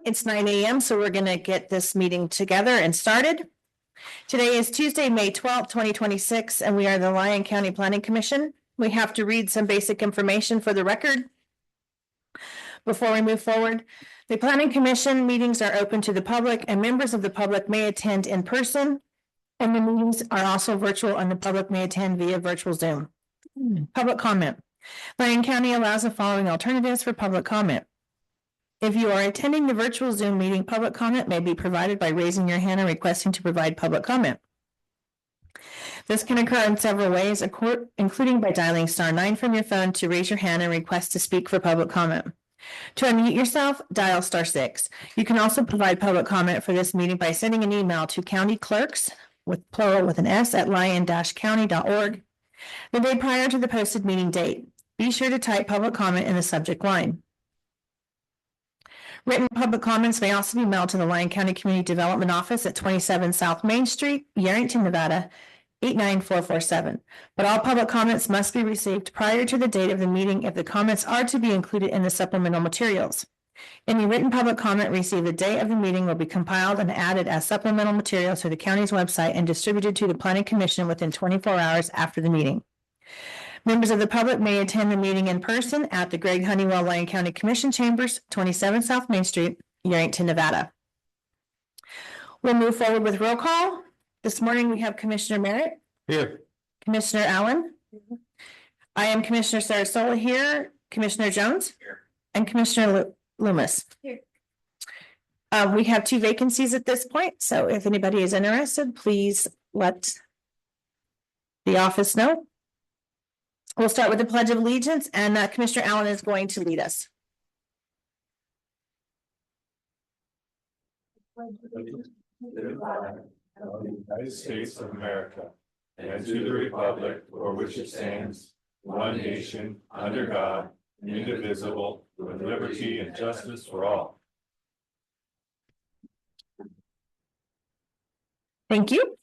It's 9 a.m., so we're going to get this meeting together and started. Today is Tuesday, May 12th, 2026, and we are the Lyon County Planning Commission. We have to read some basic information for the record before we move forward. The Planning Commission meetings are open to the public, and members of the public may attend in person, and the meetings are also virtual, and the public may attend via virtual Zoom. Public comment. Lyon County allows the following alternatives for public comment. If you are attending the virtual Zoom meeting, public comment may be provided by raising your hand and requesting to provide public comment. This can occur in several ways, including by dialing *9 from your phone to raise your hand and request to speak for public comment. To unmute yourself, dial *6. You can also provide public comment for this meeting by sending an email to county clerks, with plural with an S, at lyon-county.org the day prior to the posted meeting date. Be sure to type public comment in the subject line. Written public comments may also be mailed to the Lyon County Community Development Office at 27 South Main Street, Yerington, Nevada, 89447. But all public comments must be received prior to the date of the meeting if the comments are to be included in the supplemental materials. Any written public comment received the day of the meeting will be compiled and added as supplemental materials to the county's website and distributed to the Planning Commission within 24 hours after the meeting. Members of the public may attend the meeting in person at the Greg Honeywell Lyon County Commission Chambers, 27 South Main Street, Yerington, Nevada. We'll move forward with roll call. This morning we have Commissioner Merritt. Here. Commissioner Allen. I am Commissioner Sarasola here. Commissioner Jones. Here. And Commissioner Loomis. Here. We have 2 vacancies at this point, so if anybody is interested, please let the office know. We'll start with the Pledge of Allegiance, and Commissioner Allen is going to lead us. To the flag of the United States of America, and to the republic for which it stands, one nation, under God, indivisible, with liberty and justice for all. Thank you.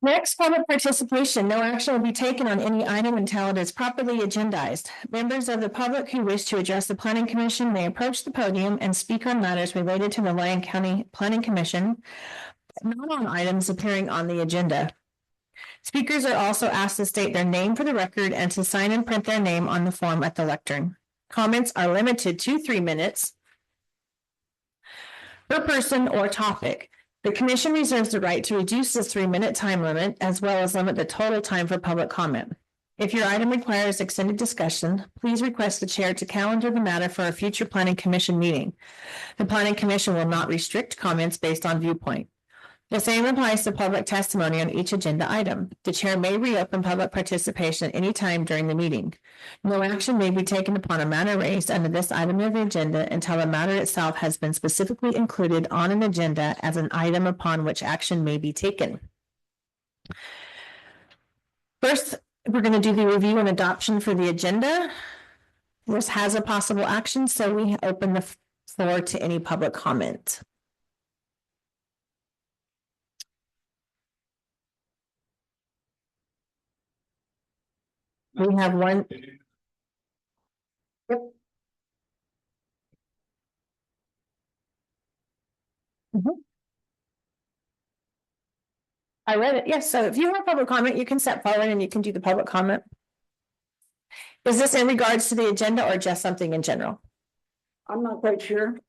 Next, public participation. No action will be taken on any item until it is properly agendized. Members of the public who wish to address the Planning Commission may approach the podium and speak on matters related to the Lyon County Planning Commission, not on items appearing on the agenda. Speakers are also asked to state their name for the record and to sign and print their name on the form at the lectern. Comments are limited to 3 minutes per person or topic. The commission reserves the right to reduce this 3-minute time limit, as well as limit the total time for public comment. If your item requires extended discussion, please request the chair to calendar the matter for a future Planning Commission meeting. The Planning Commission will not restrict comments based on viewpoint. The same applies to public testimony on each agenda item. The chair may reopen public participation at any time during the meeting. No action may be taken upon a matter raised under this item of the agenda until the matter itself has been specifically included on an agenda as an item upon which action may be taken. First, we're going to do the review and adoption for the agenda. This has a possible action, so we open the floor to any public comment. We have one. Yep. I read it. Yes. So if you have public comment, you can step forward and you can do the public comment. Is this in regards to the agenda or just something in general? I'm not quite sure.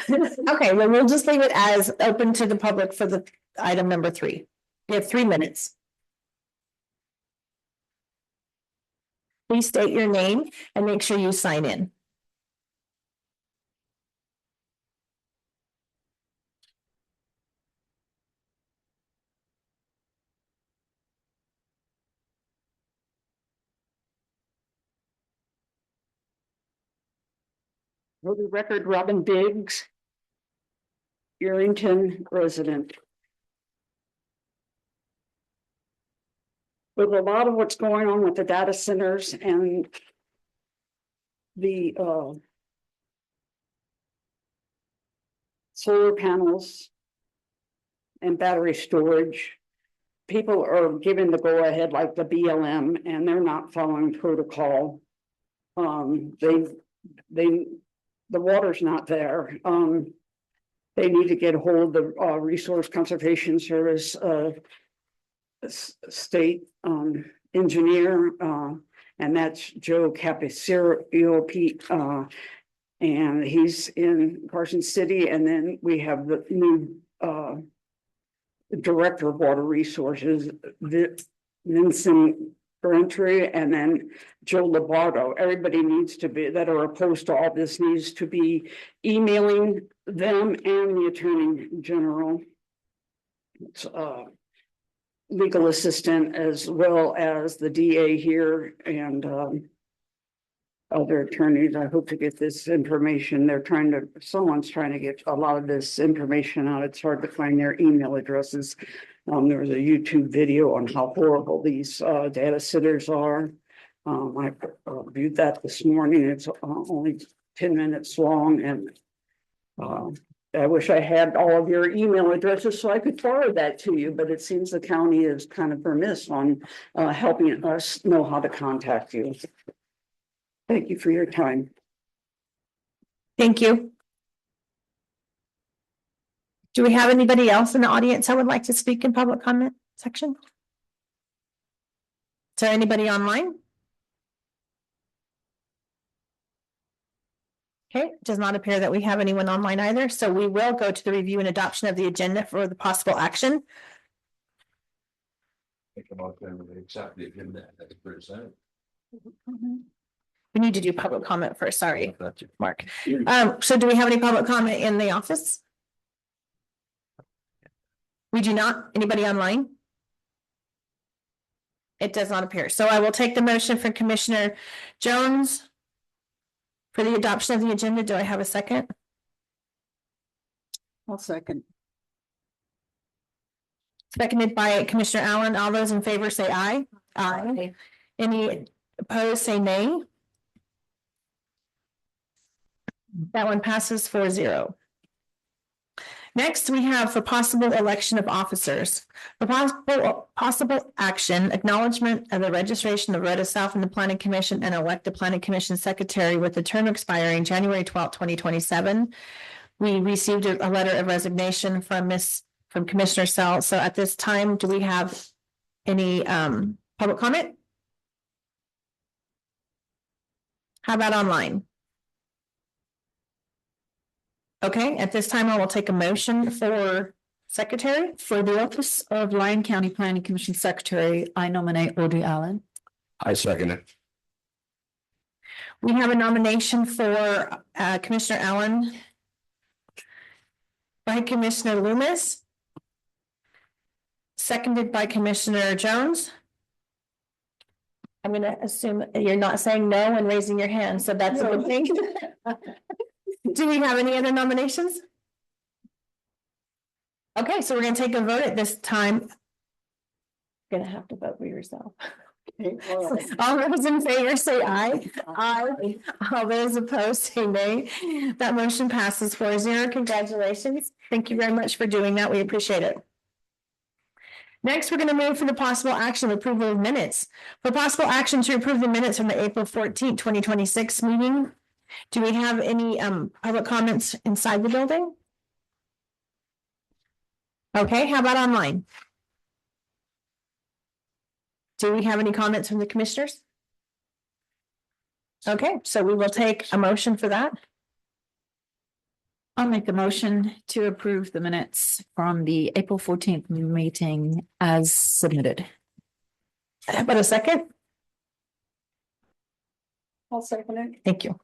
Okay, well, we'll just leave it as open to the public for the item number 3. You have 3 minutes. Please state your name and make sure you sign in. For the record, Robin Biggs, Arlington resident. With a lot of what's going on with the data centers and the solar panels and battery storage, people are giving the go ahead like the BLM, and they're not following protocol. The water's not there. They need to get a hold of the Resource Conservation Service state engineer, and that's Joe Capicero, and he's in Carson City. And then we have the new director of water resources, Vincent Brentry, and then Joe Labardo. Everybody needs to be, that are opposed to all this, needs to be emailing them and the Attorney General. It's legal assistant, as well as the DA here and other attorneys. I hope to get this information. Someone's trying to get a lot of this information out. It's hard to find their email addresses. There was a YouTube video on how horrible these data centers are. I viewed that this morning. It's only 10 minutes long, and I wish I had all of your email addresses so I could forward that to you, but it seems the county is kind of remiss on helping us know how to contact you. Thank you for your time. Thank you. Do we have anybody else in the audience that would like to speak in public comment section? Is there anybody online? Okay, it does not appear that we have anyone online either, so we will go to the review and adoption of the agenda for the possible action. Think about them, accept the agenda as presented. We need to do public comment first, sorry, Mark. So do we have any public comment in the office? We do not. Anybody online? It does not appear. So I will take the motion from Commissioner Jones for the adoption of the agenda. Do I have a second? I'll second. Seconded by Commissioner Allen. All those in favor say aye. Aye. Any opposed say nay. That one passes 4-0. Next, we have for possible election of officers. For possible action, acknowledgement of the registration of Rhoda South in the Planning Commission and elect the Planning Commission Secretary with the term expiring January 12th, 2027. We received a letter of resignation from Commissioner Sell. So at this time, do we have any public comment? How about online? Okay, at this time, I will take a motion for secretary. For the office of Lyon County Planning Commission Secretary, I nominate Audrey Allen. I second it. We have a nomination for Commissioner Allen by Commissioner Loomis, seconded by Commissioner Jones. I'm going to assume you're not saying no and raising your hand, so that's a good thing. Do we have any other nominations? Okay, so we're going to take a vote at this time. Going to have to vote for yourself. All those in favor say aye. Aye. All those opposed say nay. That motion passes 4-0. Congratulations. Thank you very much for doing that. We appreciate it. Next, we're going to move for the possible action of approval of minutes. For possible action to approve the minutes from the April 14th, 2026 meeting. Do we have any public comments inside the building? Okay, how about online? Do we have any comments from the commissioners? Okay, so we will take a motion for that. I'll make a motion to approve the minutes from the April 14th meeting as submitted. How about a second? I'll second it. Thank you.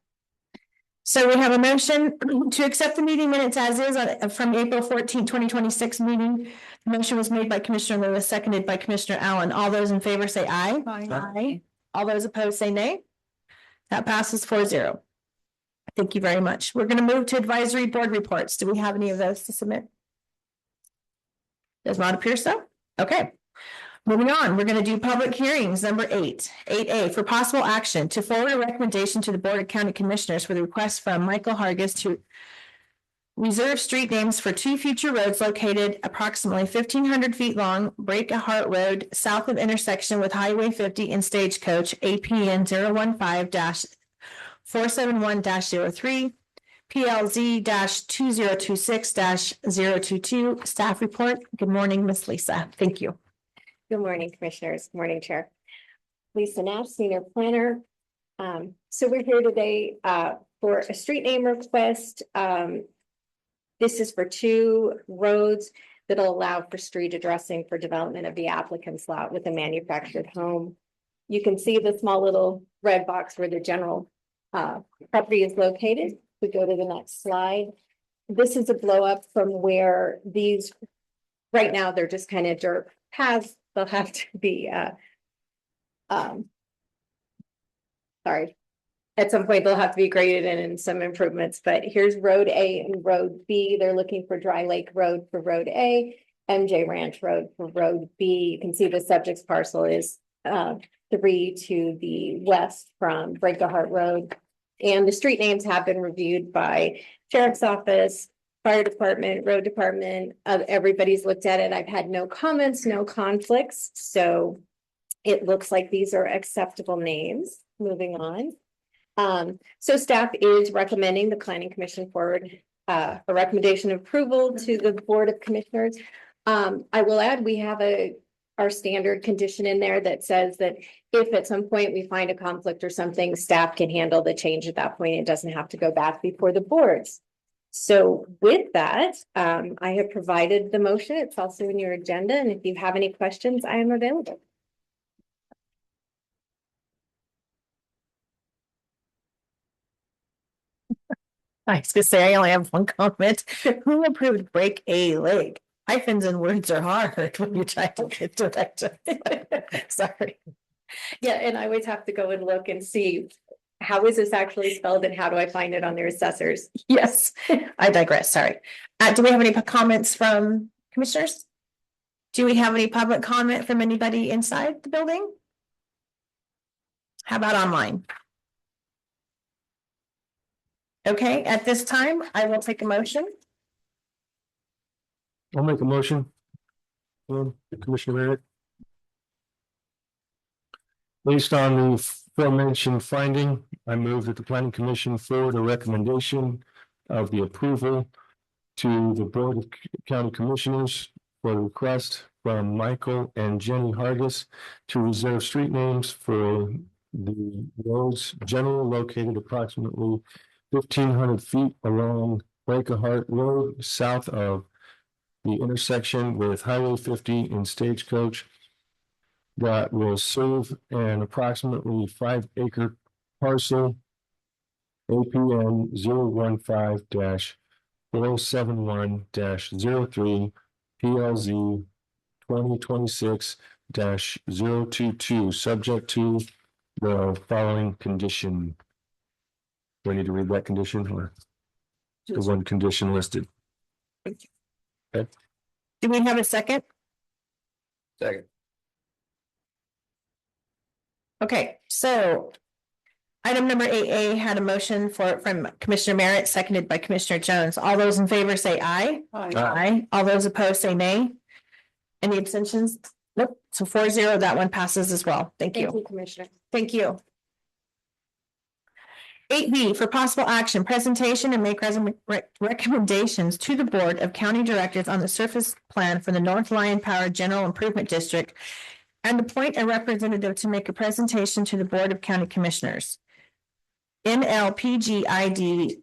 So we have a motion to accept the meeting minutes as is from April 14, 2026 meeting. The motion was made by Commissioner Lewis, seconded by Commissioner Allen. All those in favor say aye. Aye. Aye. All those opposed say nay. That passes 4-0. Thank you very much. We're going to move to advisory board reports. Do we have any of those to submit? Does not appear so. Okay. Moving on, we're going to do public hearings, number 8A, for possible action to forward a recommendation to the Board of County Commissioners for the request from Michael Hargis to reserve street names for 2 future roads located approximately 1,500 feet long, Break a Heart Road, south of intersection with Highway 50 and Stagecoach, APN 015-471-03, PLZ 2026-022. Staff report. Good morning, Miss Lisa. Thank you. Good morning, Commissioners. Good morning, Chair. Lisa Nash, Senior Planner. So we're here today for a street name request. This is for 2 roads that'll allow for street addressing for development of the applicant's lot with a manufactured home. You can see the small little red box where the general property is located. We go to the next slide. This is a blow up from where these, right now, they're just kind of dirt paths. They'll have to be, sorry. At some point, they'll have to be graded in some improvements, but here's Road A and Road B. They're looking for Dry Lake Road for Road A, MJ Ranch Road for Road B. You can see the subject's parcel is 3 to the west from Break a Heart Road. And the street names have been reviewed by Sheriff's Office, Fire Department, Road Department. Everybody's looked at it. I've had no comments, no conflicts. So it looks like these are acceptable names. Moving on. So staff is recommending the Planning Commission forward a recommendation of approval to the Board of Commissioners. I will add, we have our standard condition in there that says that if at some point we find a conflict or something, staff can handle the change at that point. It doesn't have to go back before the boards. So with that, I have provided the motion. It's also in your agenda. And if you have any questions, I am available. I was gonna say, I only have one comment. Who approved Break a Leg? Hyphens and words are hard when you're trying to get directions. Sorry. Yeah, and I always have to go and look and see how is this actually spelled and how do I find it on their assessors? Yes, I digress. Sorry. Do we have any comments from commissioners? Do we have any public comment from anybody inside the building? How about online? Okay, at this time, I will take a motion. I'll make a motion. Commissioner Merritt. Based on the aforementioned finding, I move that the Planning Commission forward a recommendation of the approval to the Board of County Commissioners for a request from Michael and Jenny Hargis to reserve street names for the roads generally located approximately 1,500 feet along Break a Heart Road, south of the intersection with Highway 50 and Stagecoach, that will serve an approximately 5-acre parcel, APN 015-471-03, PLZ 2026-022, subject to the following condition. Do I need to read that condition or the one condition listed? Do we have a second? Second. Okay, so item number 8A had a motion from Commissioner Merritt, seconded by Commissioner Jones. All those in favor say aye. Aye. All those opposed say nay. Any abstentions? Nope. So 4-0, that one passes as well. Thank Thank you. you, Commissioner. Thank you. 8B for possible action, presentation and make recommendations to the Board of County Directors on the surface plan for the North Lion Power General Improvement District and appoint a representative to make a presentation to the Board of County Commissioners. NLPGID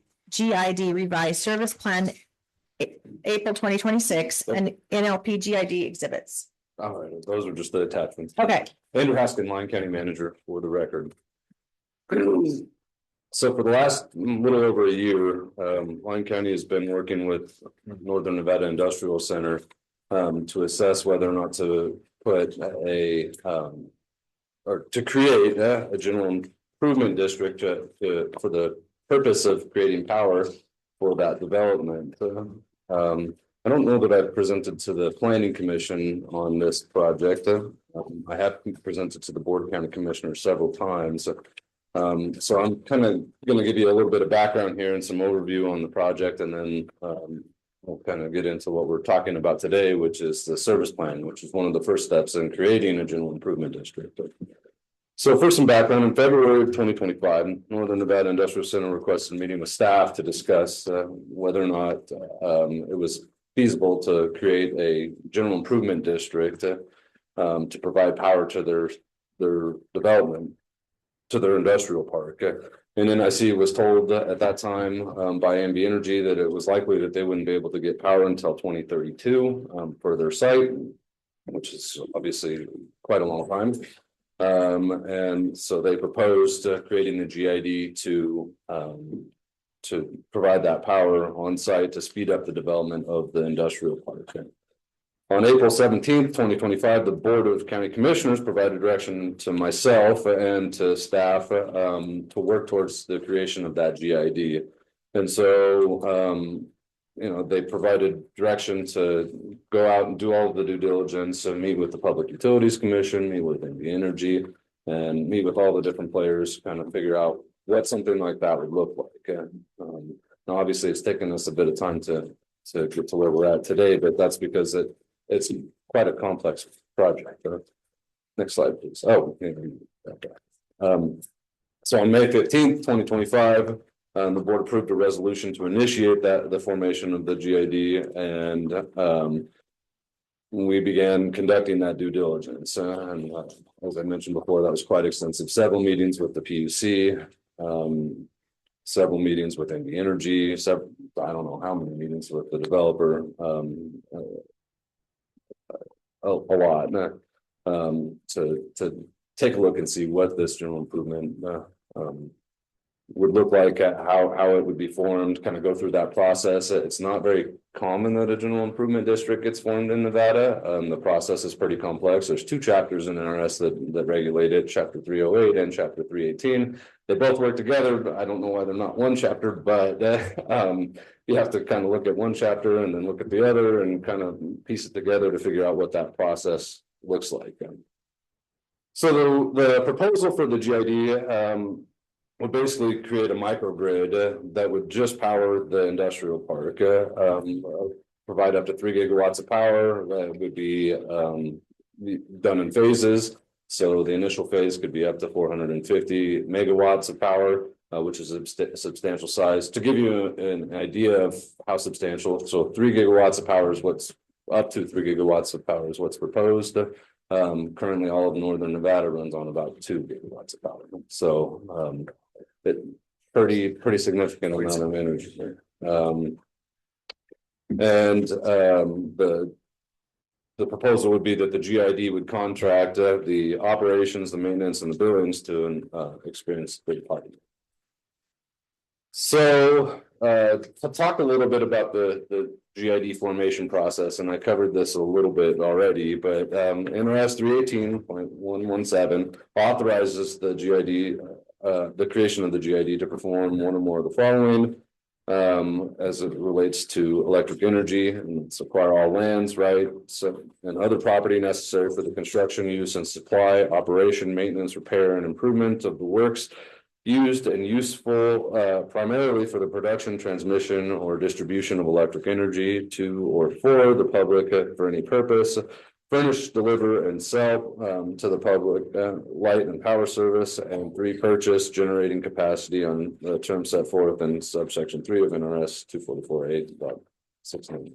revised service plan April 2026 and NLPGID exhibits. All right, those are just the attachments. Okay, Andrew Haskin, Lyon County Manager, for the record. So for the last little over a year, Lyon County has been working with Northern Nevada Industrial Center to assess whether or not to put or to create a general improvement district for the purpose of creating power for that development. I don't know that I've presented to the planning commission on this project. I have presented to the Board of County Commissioners several times. So I'm kind of going to give you a little bit of background here and some overview on the project, and then we'll kind of get into what we're talking about today, which is the service plan, which is one of the first steps in creating a general improvement district. So for some background, in February of 2025, Northern Nevada Industrial Center requested a meeting with staff to discuss whether or not it was feasible to create a general improvement district to provide power to their development, to their industrial park. And then NIC was told at that time by Ambi Energy that it was likely that they wouldn't be able to get power until 2032 for their site, which is obviously quite a long time. And so they proposed creating the GID to provide that power on site to speed up the development of the industrial park. On April 17th, 2025, the Board of County Commissioners provided direction to myself and to staff to work towards the creation of that GID. And so they provided direction to go out and do all of the due diligence and meet with the Public Utilities Commission, meet with Ambi Energy, and meet with all the different players, kind of figure out what something like that would look like. Now, obviously, it's taken us a bit of time to get to where we're at today, but that's because it's quite a complex project. Next slide, please. Oh, so on May 15th, 2025, the board approved a resolution to initiate the formation of the GID, and we began conducting that due diligence. And as I mentioned before, that was quite extensive. Several meetings with the PUC, several meetings with Ambi Energy, I don't know how many meetings with the developer, a lot to take a look and see what this general improvement would look like, how it would be formed, kind of go through that process. It's not very common that a general improvement district gets formed in Nevada. The process is pretty complex. There's two chapters in NRS that regulate it, Chapter 308 and Chapter 318. They both work together, but I don't know why they're not one chapter, but you have to kind of look at one chapter and then look at the other and kind of piece it together to figure out what that process looks like. So the proposal for the GID would basically create a microgrid that would just power the industrial park, provide up to 3 gigawatts of power. That would be done in phases. So the initial phase could be up to 450 megawatts of power, which is a substantial size. To give you an idea of how substantial, so 3 gigawatts of power is what's up to 3 gigawatts of power is what's proposed. Currently, all of Northern Nevada runs on about 2 gigawatts of power. So pretty significant amount of energy. The proposal would be that the GID would contract the operations, the maintenance, and the billings to an experienced third party. So to talk a little bit about the GID formation process, and I covered this a little bit already, but NRS 318.117 authorizes the GID, the creation of the GID to perform one or more of the following as it relates to electric energy, and acquire all lands, rights, and other property necessary for the construction, use, and supply, operation, maintenance, repair, and improvement of the works used and useful primarily for the production, transmission, or distribution of electric energy to or for the public for any purpose. Furnish, deliver, and sell to the public light and power service, and 3, purchase generating capacity on the term set forth in subsection 3 of NRS 244.8.69.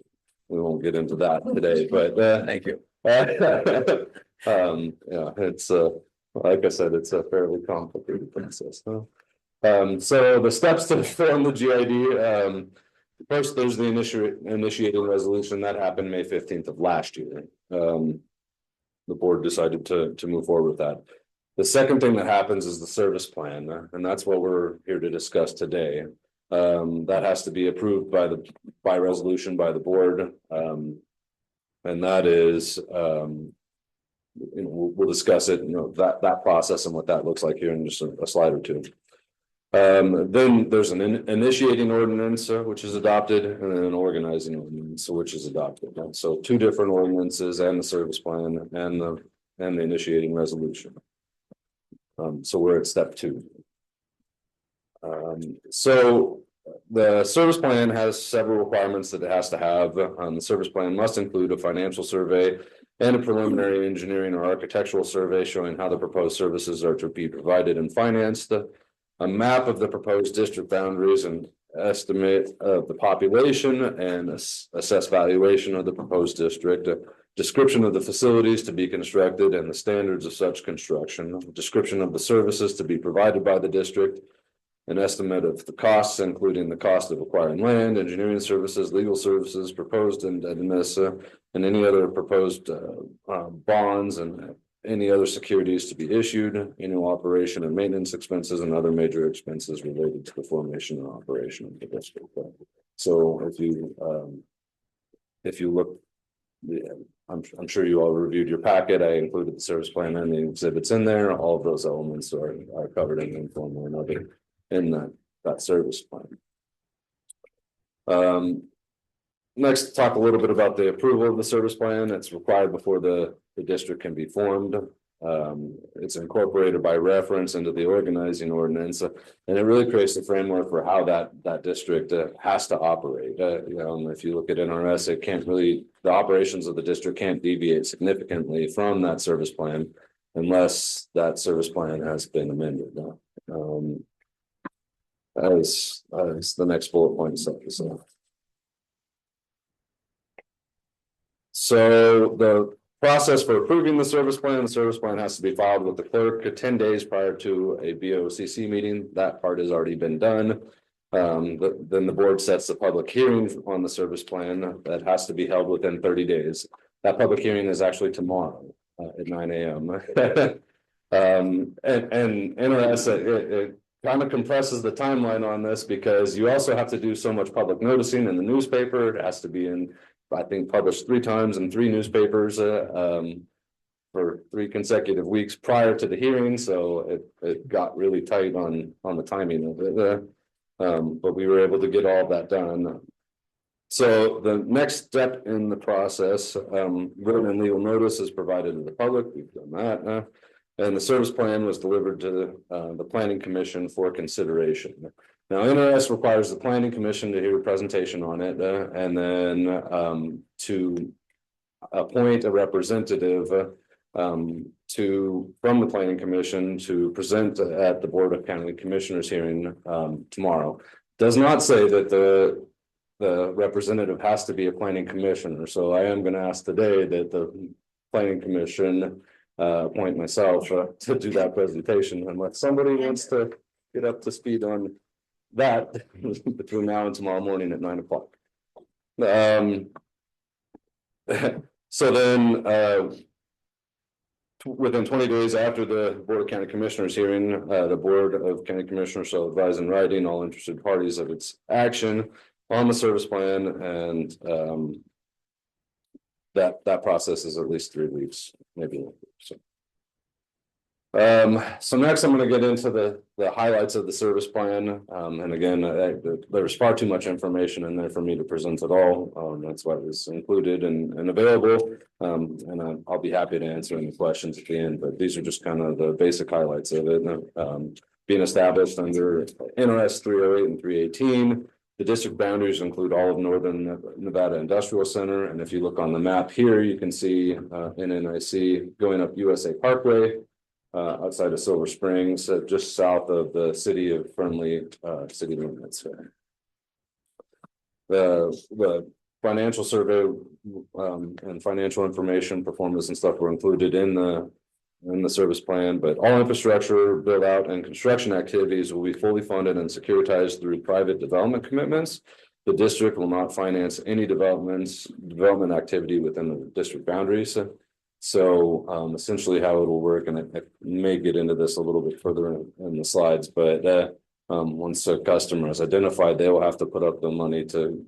We won't get into that today, but thank you. Yeah, it's like I said, it's a fairly complicated process. So the steps to form the GID. First, there's the initiating resolution that happened May 15th of last year. The board decided to move forward with that. The second thing that happens is the service plan, and that's what we're here to discuss today. That has to be approved by resolution by the board, and that is, we'll discuss it. That process and what that looks like here in just a slide or two. Then there's an initiating ordinance, which is adopted, and then an organizing ordinance, which is adopted. So two different ordinances and the service plan and the initiating resolution. So we're at step 2. So the service plan has several requirements that it has to have. The service plan must include a financial survey and a preliminary engineering or architectural survey showing how the proposed services are to be provided and financed. A map of the proposed district boundaries and estimate of the population and assess valuation of the proposed district. A description of the facilities to be constructed and the standards of such construction. A description of the services to be provided by the district. An estimate of the costs, including the cost of acquiring land, engineering services, legal services, proposed indebtedness, and any other proposed bonds and any other securities to be issued, annual operation and maintenance expenses, and other major expenses related to the formation and operation of the district. So if you look, I'm sure you all reviewed your packet. I included the service plan and the exhibits in there. All of those elements are covered in one form or another in that service plan. Next, talk a little bit about the approval of the service plan. It's required before the district can be formed. It's incorporated by reference into the organizing ordinance, and it really creates the framework for how that district has to operate. If you look at NRS, it can't really, the operations of the district can't deviate significantly from that service plan unless that service plan has been amended. As the next bullet point says. So the process for approving the service plan has to be filed with the clerk 10 days prior to a BOCC meeting. That part has already been done. Then the board sets the public hearing on the service plan that has to be held within 30 days. That public hearing is actually tomorrow at 9 a.m. And NRS, it kind of compresses the timeline on this because you also have to do so much public noticing in the newspaper. It has to be I think published 3 times in 3 newspapers for 3 consecutive weeks prior to the hearing. So it got really tight on the timing of it. But we were able to get all of that done. So the next step in the process, written and legal notice is provided to the public. We've done that. And the service plan was delivered to the Planning Commission for consideration. Now, NRS requires the Planning Commission to hear a presentation on it and then to appoint a representative from the Planning Commission to present at the Board of County Commissioners hearing tomorrow. Does not say that the representative has to be a planning commissioner. So I am going to ask today that the Planning Commission appoint myself to do that presentation, unless somebody wants to get up to speed on that between now and tomorrow morning at 9 o'clock. So then within 20 days after the Board of County Commissioners hearing, the Board of County Commissioners shall advise in writing all interested parties of its action on the service plan, and that process is at least 3 weeks, maybe longer. So next I'm going to get into the highlights of the service plan. And again, there's far too much information in there for me to present at all. That's why it was included and available. And I'll be happy to answer any questions at the end, but these are just kind of the basic highlights of it. Being established under NRS 308 and 318. The district boundaries include all of Northern Nevada Industrial Center. And if you look on the map here, you can see NNIC going up USA Parkway outside of Silver Springs, just south of the city of Friendly city limits. The financial survey and financial information, performance and stuff were included in the service plan, but all infrastructure build out and construction activities will be fully funded and securitized through private development commitments. The district will not finance any development activity within the district boundaries. So essentially how it will work, and I may get into this a little bit further in the slides, but once a customer is identified, they will have to put up the money to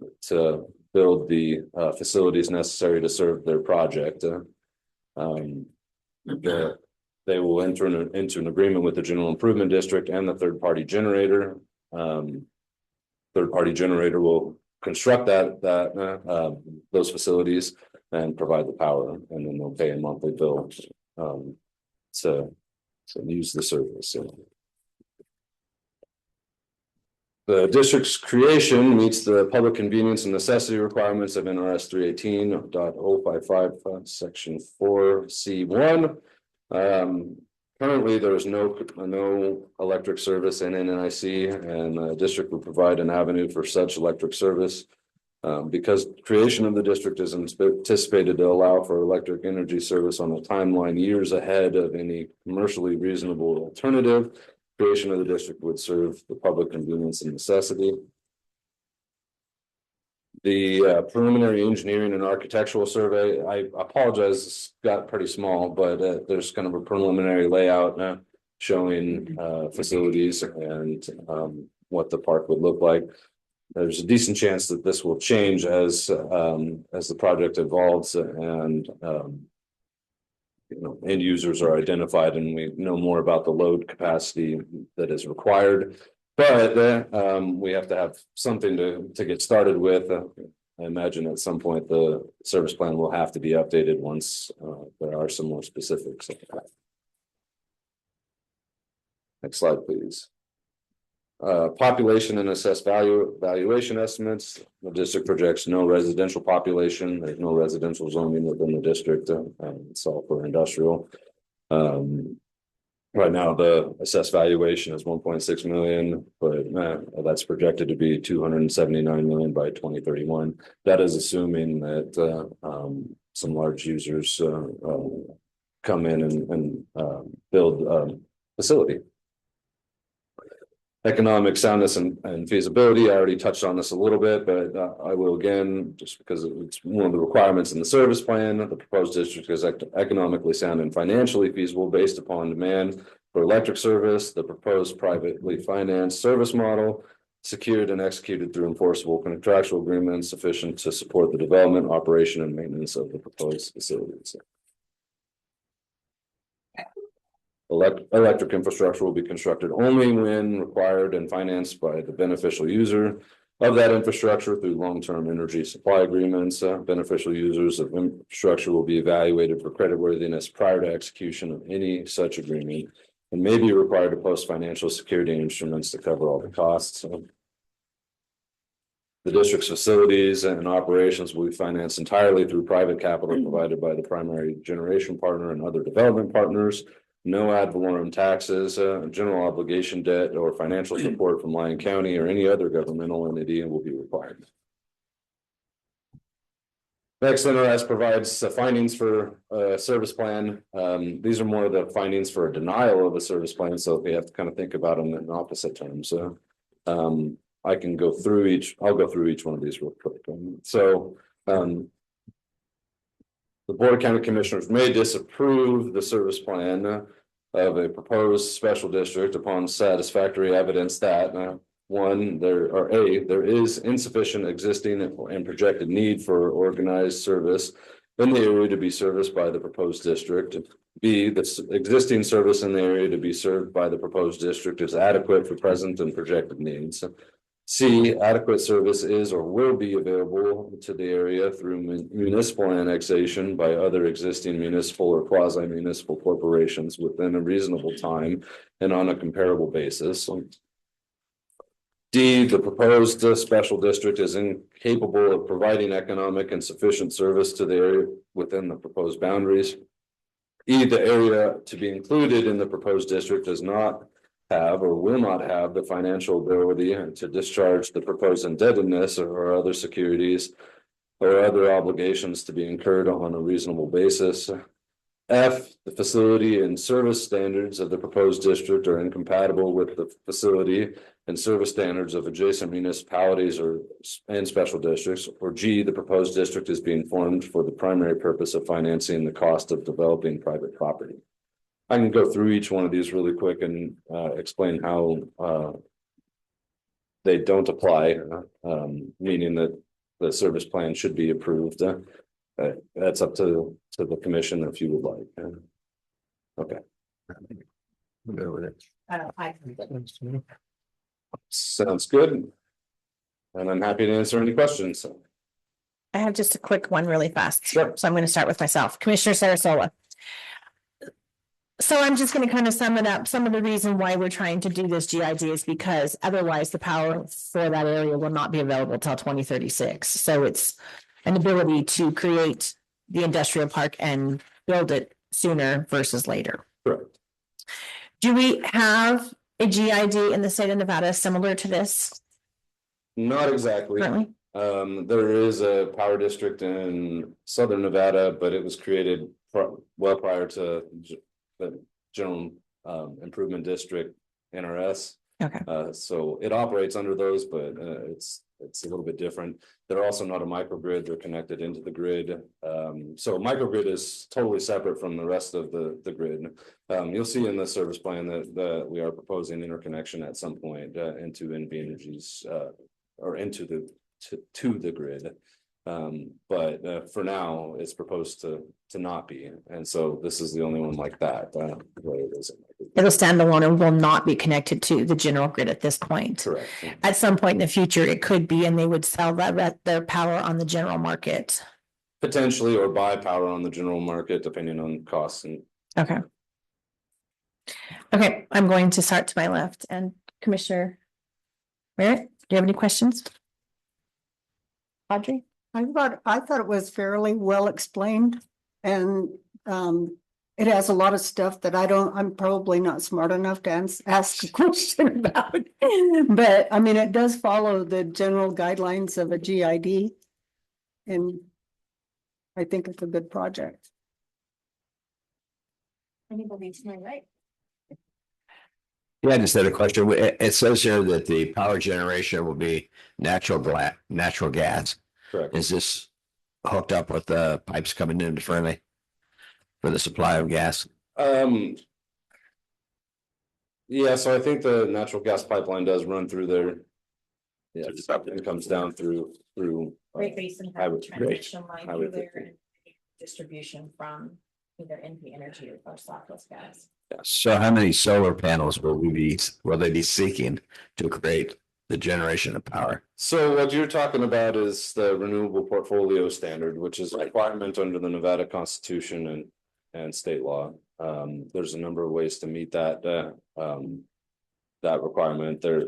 build the facilities necessary to serve their project. they will enter into an agreement with the general improvement district and the third-party generator. Third-party generator will construct those facilities and provide the power, and then they'll pay a monthly bill to use the service. The district's creation meets the public convenience and necessity requirements of NRS 318.055, section 4C1. Currently, there is no electric service in NNIC, and the district will provide an avenue for such electric service. Because creation of the district is anticipated to allow for electric energy service on a timeline years ahead of any commercially reasonable alternative, creation of the district would serve the public convenience and necessity. The preliminary engineering and architectural survey, I apologize, it's got pretty small, but there's kind of a preliminary layout showing facilities and what the park would look like. There's a decent chance that this will change as the project evolves and end users are identified and we know more about the load capacity that is required. But we have to have something to get started with. I imagine at some point the service plan will have to be updated once there are some more specifics. Next slide, please. Population and assessed valuation estimates. The district projects no residential population. There's no residential zoning within the district. It's all for industrial. Right now, the assessed valuation is 1.6 million, but that's projected to be 279 million by 2031. That is assuming that some large users come in and build a facility. Economic soundness and feasibility. I already touched on this a little bit, but I will again, just because it's one of the requirements in the service plan. The proposed district is economically sound and financially feasible based upon demand for electric service. The proposed privately financed service model, secured and executed through enforceable contractual agreements sufficient to support the development, operation, and maintenance of the proposed facilities. Electric infrastructure will be constructed only when required and financed by the beneficial user of that infrastructure through long-term energy supply agreements. Beneficial users of infrastructure will be evaluated for creditworthiness prior to execution of any such agreement and may be required to post financial security instruments to cover all the costs. The district's facilities and operations will be financed entirely through private capital provided by the primary generation partner and other development partners. No ad valorem taxes, general obligation debt, or financial support from Lyon County or any other governmental entity will be required. Next, NRS provides findings for a service plan. These are more of the findings for a denial of a service plan, so we have to kind of think about them in opposite terms. I can go through each. I'll go through each one of these real quick. The Board of County Commissioners may disapprove the service plan of a proposed special district upon satisfactory evidence that there is insufficient existing and projected need for organized service in the area to be serviced by the proposed district. B, the existing service in the area to be served by the proposed district is adequate for present and projected needs. C, adequate service is or will be available to the area through municipal annexation by other existing municipal or quasi-municipal corporations within a reasonable time and on a comparable basis. D, the proposed special district is incapable of providing economic and sufficient service to the area within the proposed boundaries. E, the area to be included in the proposed district does not have or will not have the financial ability to discharge the proposed indebtedness or other securities or other obligations to be incurred on a reasonable basis. F, the facility and service standards of the proposed district are incompatible with the facility and service standards of adjacent municipalities and special districts. Or G, the proposed district is being formed for the primary purpose of financing the cost of developing private property. I can go through each one of these really quick and explain how they don't apply, meaning that the service plan should be approved. That's up to the commission if you would like. Okay. We'll go with it. Sounds good. And I'm happy to answer any questions. I have just a quick one really fast. Sure. So I'm going to start with myself. Commissioner Sarasola. So I'm just going to kind of sum it up. Some of the reason why we're trying to do this GID is because otherwise the power for that area will not be available till 2036. So it's an ability to create the industrial park and build it sooner versus later. Correct. Do we have a GID in the state of Nevada similar to this Not exactly. currently? There is a power district in southern Nevada, but it was created well prior to the general improvement district, NRS. Okay. So it operates under those, but it's a little bit different. They're also not a microgrid, they're connected into the grid. So microgrid is totally separate from the rest of the grid. You'll see in the service plan that we are proposing interconnection at some point into NV Energy's or into to the grid. But for now, it's proposed to not be, and so this is the only one like that. Where it isn't. It'll stand alone and will not be connected to the general grid at this point. Correct. At some point in the future, it could be, and they would sell their power on the general market. Potentially, or buy power on the general market, depending on costs and. Okay. Okay, I'm going to start to my left and Commissioner Merritt, do you have any questions? Audrey? I thought it was fairly well explained and it has a lot of stuff that I'm probably not smart enough to ask a question about. But I mean, it does follow the general guidelines of a GID. And I think it's a good project. Anybody to my right? Yeah, I just had a question. It says here that the power generation will be natural gas. Correct. Is this hooked up with the pipes coming into Friendly for the supply of gas? Yeah, so I think the natural gas pipeline does run through there. Yeah, it comes down through. Great Basin I have a would- transmission line I through would think- there and distribution from either NV Energy or Southwest Gas. So how many solar panels will they be seeking to create the generation of power? So what you're talking about is the renewable portfolio standard, which is a requirement under the Nevada Constitution and state law. There's a number of ways to meet that requirement. They're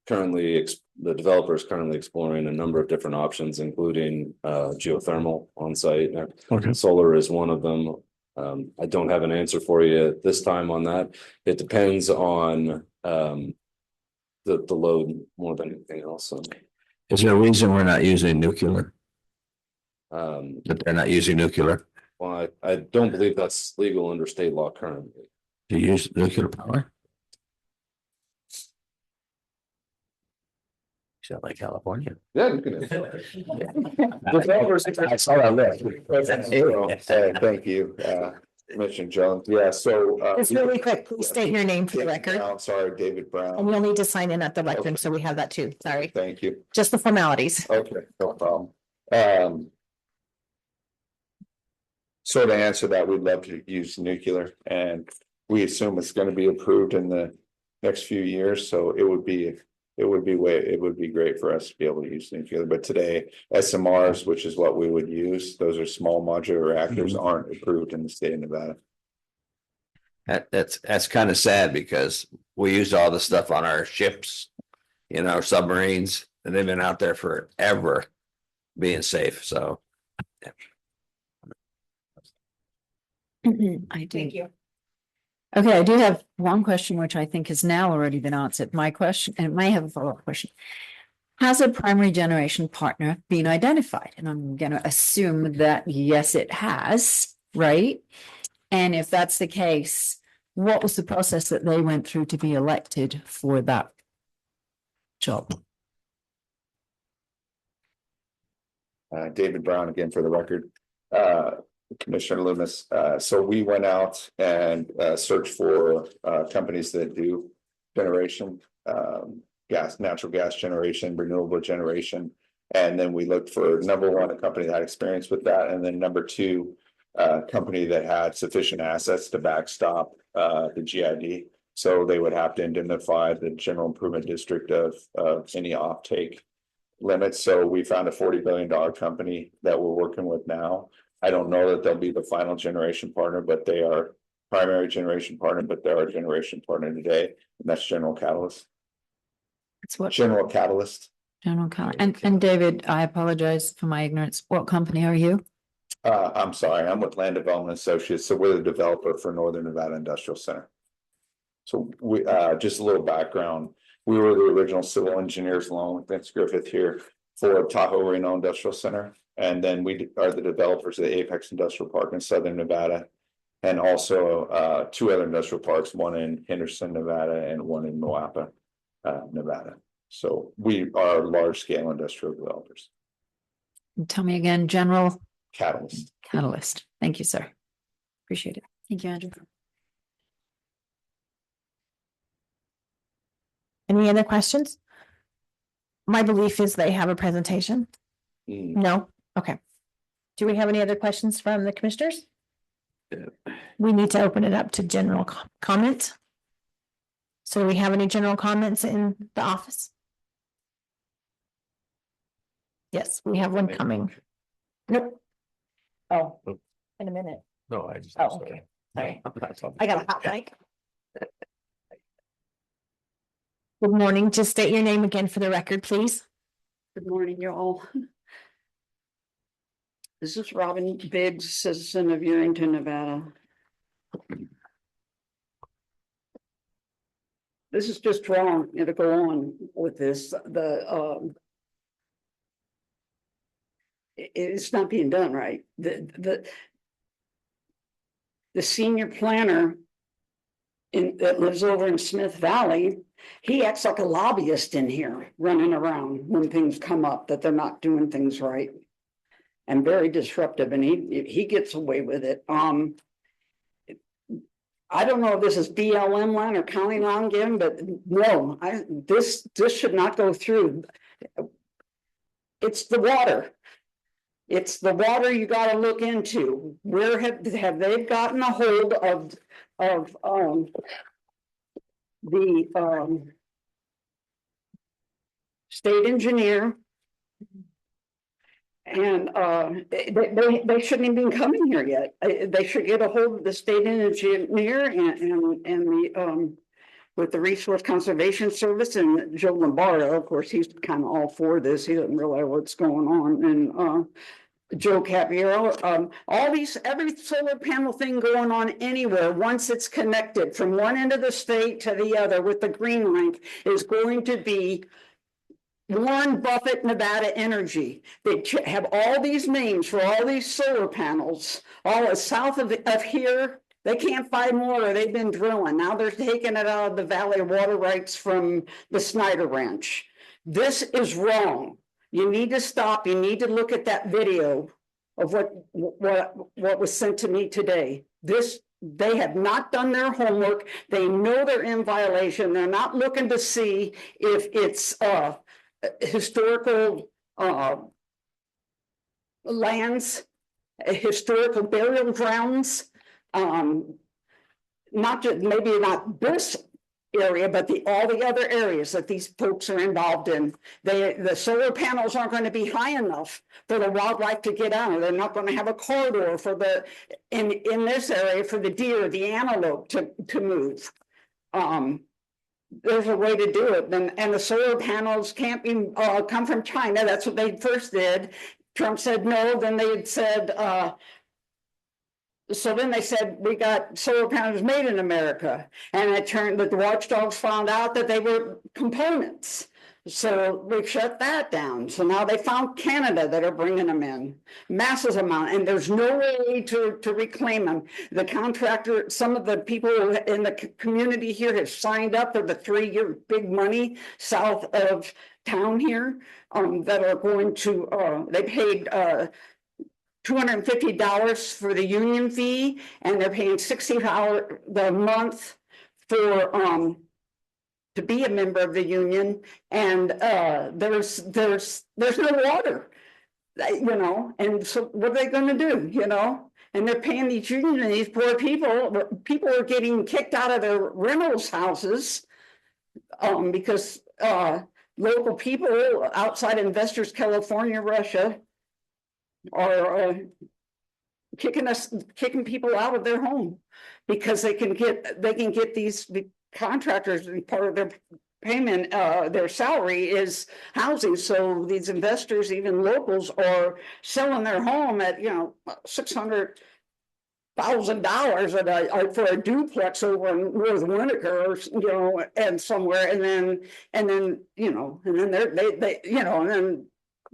currently the developer is currently exploring a number of different options, including geothermal on site. Okay. Solar is one of them. I don't have an answer for you at this time on that. It depends on the load more than anything else. So, Is there a reason we're not using nuclear? that That they're not using nuclear well, I don't believe that's legal under state law currently. to use nuclear power? Sound like California. Yeah, you can. I saw that list. Thank you, Commissioner Jones. Yeah, so. Just really quick, please state your name for the record. I'm sorry, David And Brown. you'll need to sign in at the lectern, so we have that too. Sorry, Thank you. just the formalities. Okay, no problem. So to answer that, we'd love to use nuclear and we assume it's gonna be approved in the next few years, so it would be great for us to be able to use nuclear, but today SMRs, which is what we would use, those are small modular reactors, aren't approved in the state of Nevada. That's kind of sad because we used all the stuff on our ships, our submarines, and they've been out there forever being safe. So I do. you. Okay, I do have one question, which I think has now already been answered. My question, and it may have a follow-up question. Has a primary generation partner been identified? And I'm going to assume that yes, it has, right? And if that's the case, what was the process that they went through to be elected for that job? David Brown again for the record. Commissioner Loomis, so we went out and searched for companies that do generation, natural gas generation, renewable generation. And then we looked for number one, a company that had experience with that, and then number two, a company that had sufficient assets to backstop the GID. So they would have to indemnify the general improvement district of any offtake limits. So we found a $40 billion company that we're working with now. I don't know that they'll be the final generation partner, but they are primary generation partner, but they're our generation partner today, and that's General Catalyst. It's what General Catalyst. General Counsel. And David, I apologize for my ignorance. What company are you? I'm sorry, I'm with Land Development Associates, so we're the developer for Northern Nevada Industrial Center. So we, just a little background, we were the original civil engineers along with Vince Griffith here for Tahoe Reno Industrial Center. And then we are the developers of the Apex Industrial Park in Southern Nevada. And also two other industrial parks, one in Henderson, Nevada, and one in Moapa, Nevada. So we are large scale industrial developers. Tell me again, General Catalyst. Catalyst. Thank you, sir. Appreciate it. Thank you, Andrew. Any other questions? My belief is they have a presentation. No? Okay. Do we have any other questions from the commissioners? We need to open it up to general comment. So do we have any general comments in the office? Yes, we have one coming. Nope. Oh, in a minute. No, I just. Oh, okay. Sorry. I got a hot mic. Good morning. Just state your name again for the record, please. Good morning, y'all. This is Robin Biggs, citizen of Yerington, Nevada. This is just wrong, to go on with this, it's not being done right. The senior planner that lives over in Smith Valley, he acts like a lobbyist in here, running around when things come up that they're not doing things right. And very disruptive, and he gets away with it. I don't know if this is BLM land or county land again, but no, this should not go through. It's the water. It's the water you got to look into. Where have they gotten a hold of the state engineer? And they shouldn't even be coming here yet. They should get a hold of the state engineer and the with the Resource Conservation Service and Joe Lombardo. Of course, he's kind of all for this. He doesn't realize what's going on. And Joe Capiero, every solar panel thing going on anywhere, once it's connected from one end of the state to the other with the green link, is going to be Warren Buffett Nevada Energy. They have all these names for all these solar panels, all south of here. They can't find water. They've been drilling. Now they're taking it out of the Valley water rights from the Snyder Ranch. This is wrong. You need to stop. You need to look at that video of what was sent to me today. They have not done their homework. They know they're in violation. They're not looking to see if it's historical lands, historical burial grounds, not just maybe not this area, but all the other areas that these folks are involved in. The solar panels aren't going to be high enough for the wildlife to get on. They're not going to have a corridor for in this area for the deer, the antelope to move. There's a way to do it, and the solar panels can't be come from China. That's what they first did. Trump said no. Then they had said. So then they said we got solar panels made in America, and it turned that the watchdogs found out that they were components. So we shut that down. So now they found Canada that are bringing them in massive amount, and there's no way to reclaim them. The contractor, some of the people in the community here have signed up for the 3-year big money south of town here that are going to. They paid $250 for the union fee, and they're paying $60 a month for to be a member of the union, and there's no water, and so what are they going to do, And they're paying these unions and these poor people are getting kicked out of their rentals houses. Because, local people outside Investors, California, Russia. Are, kicking people out of their home. Because they can get these contractors, and part of their payment, their salary is housing, so these investors, even locals, are selling their home at, $600,000 for a duplex over in North Winnebago, and somewhere, and then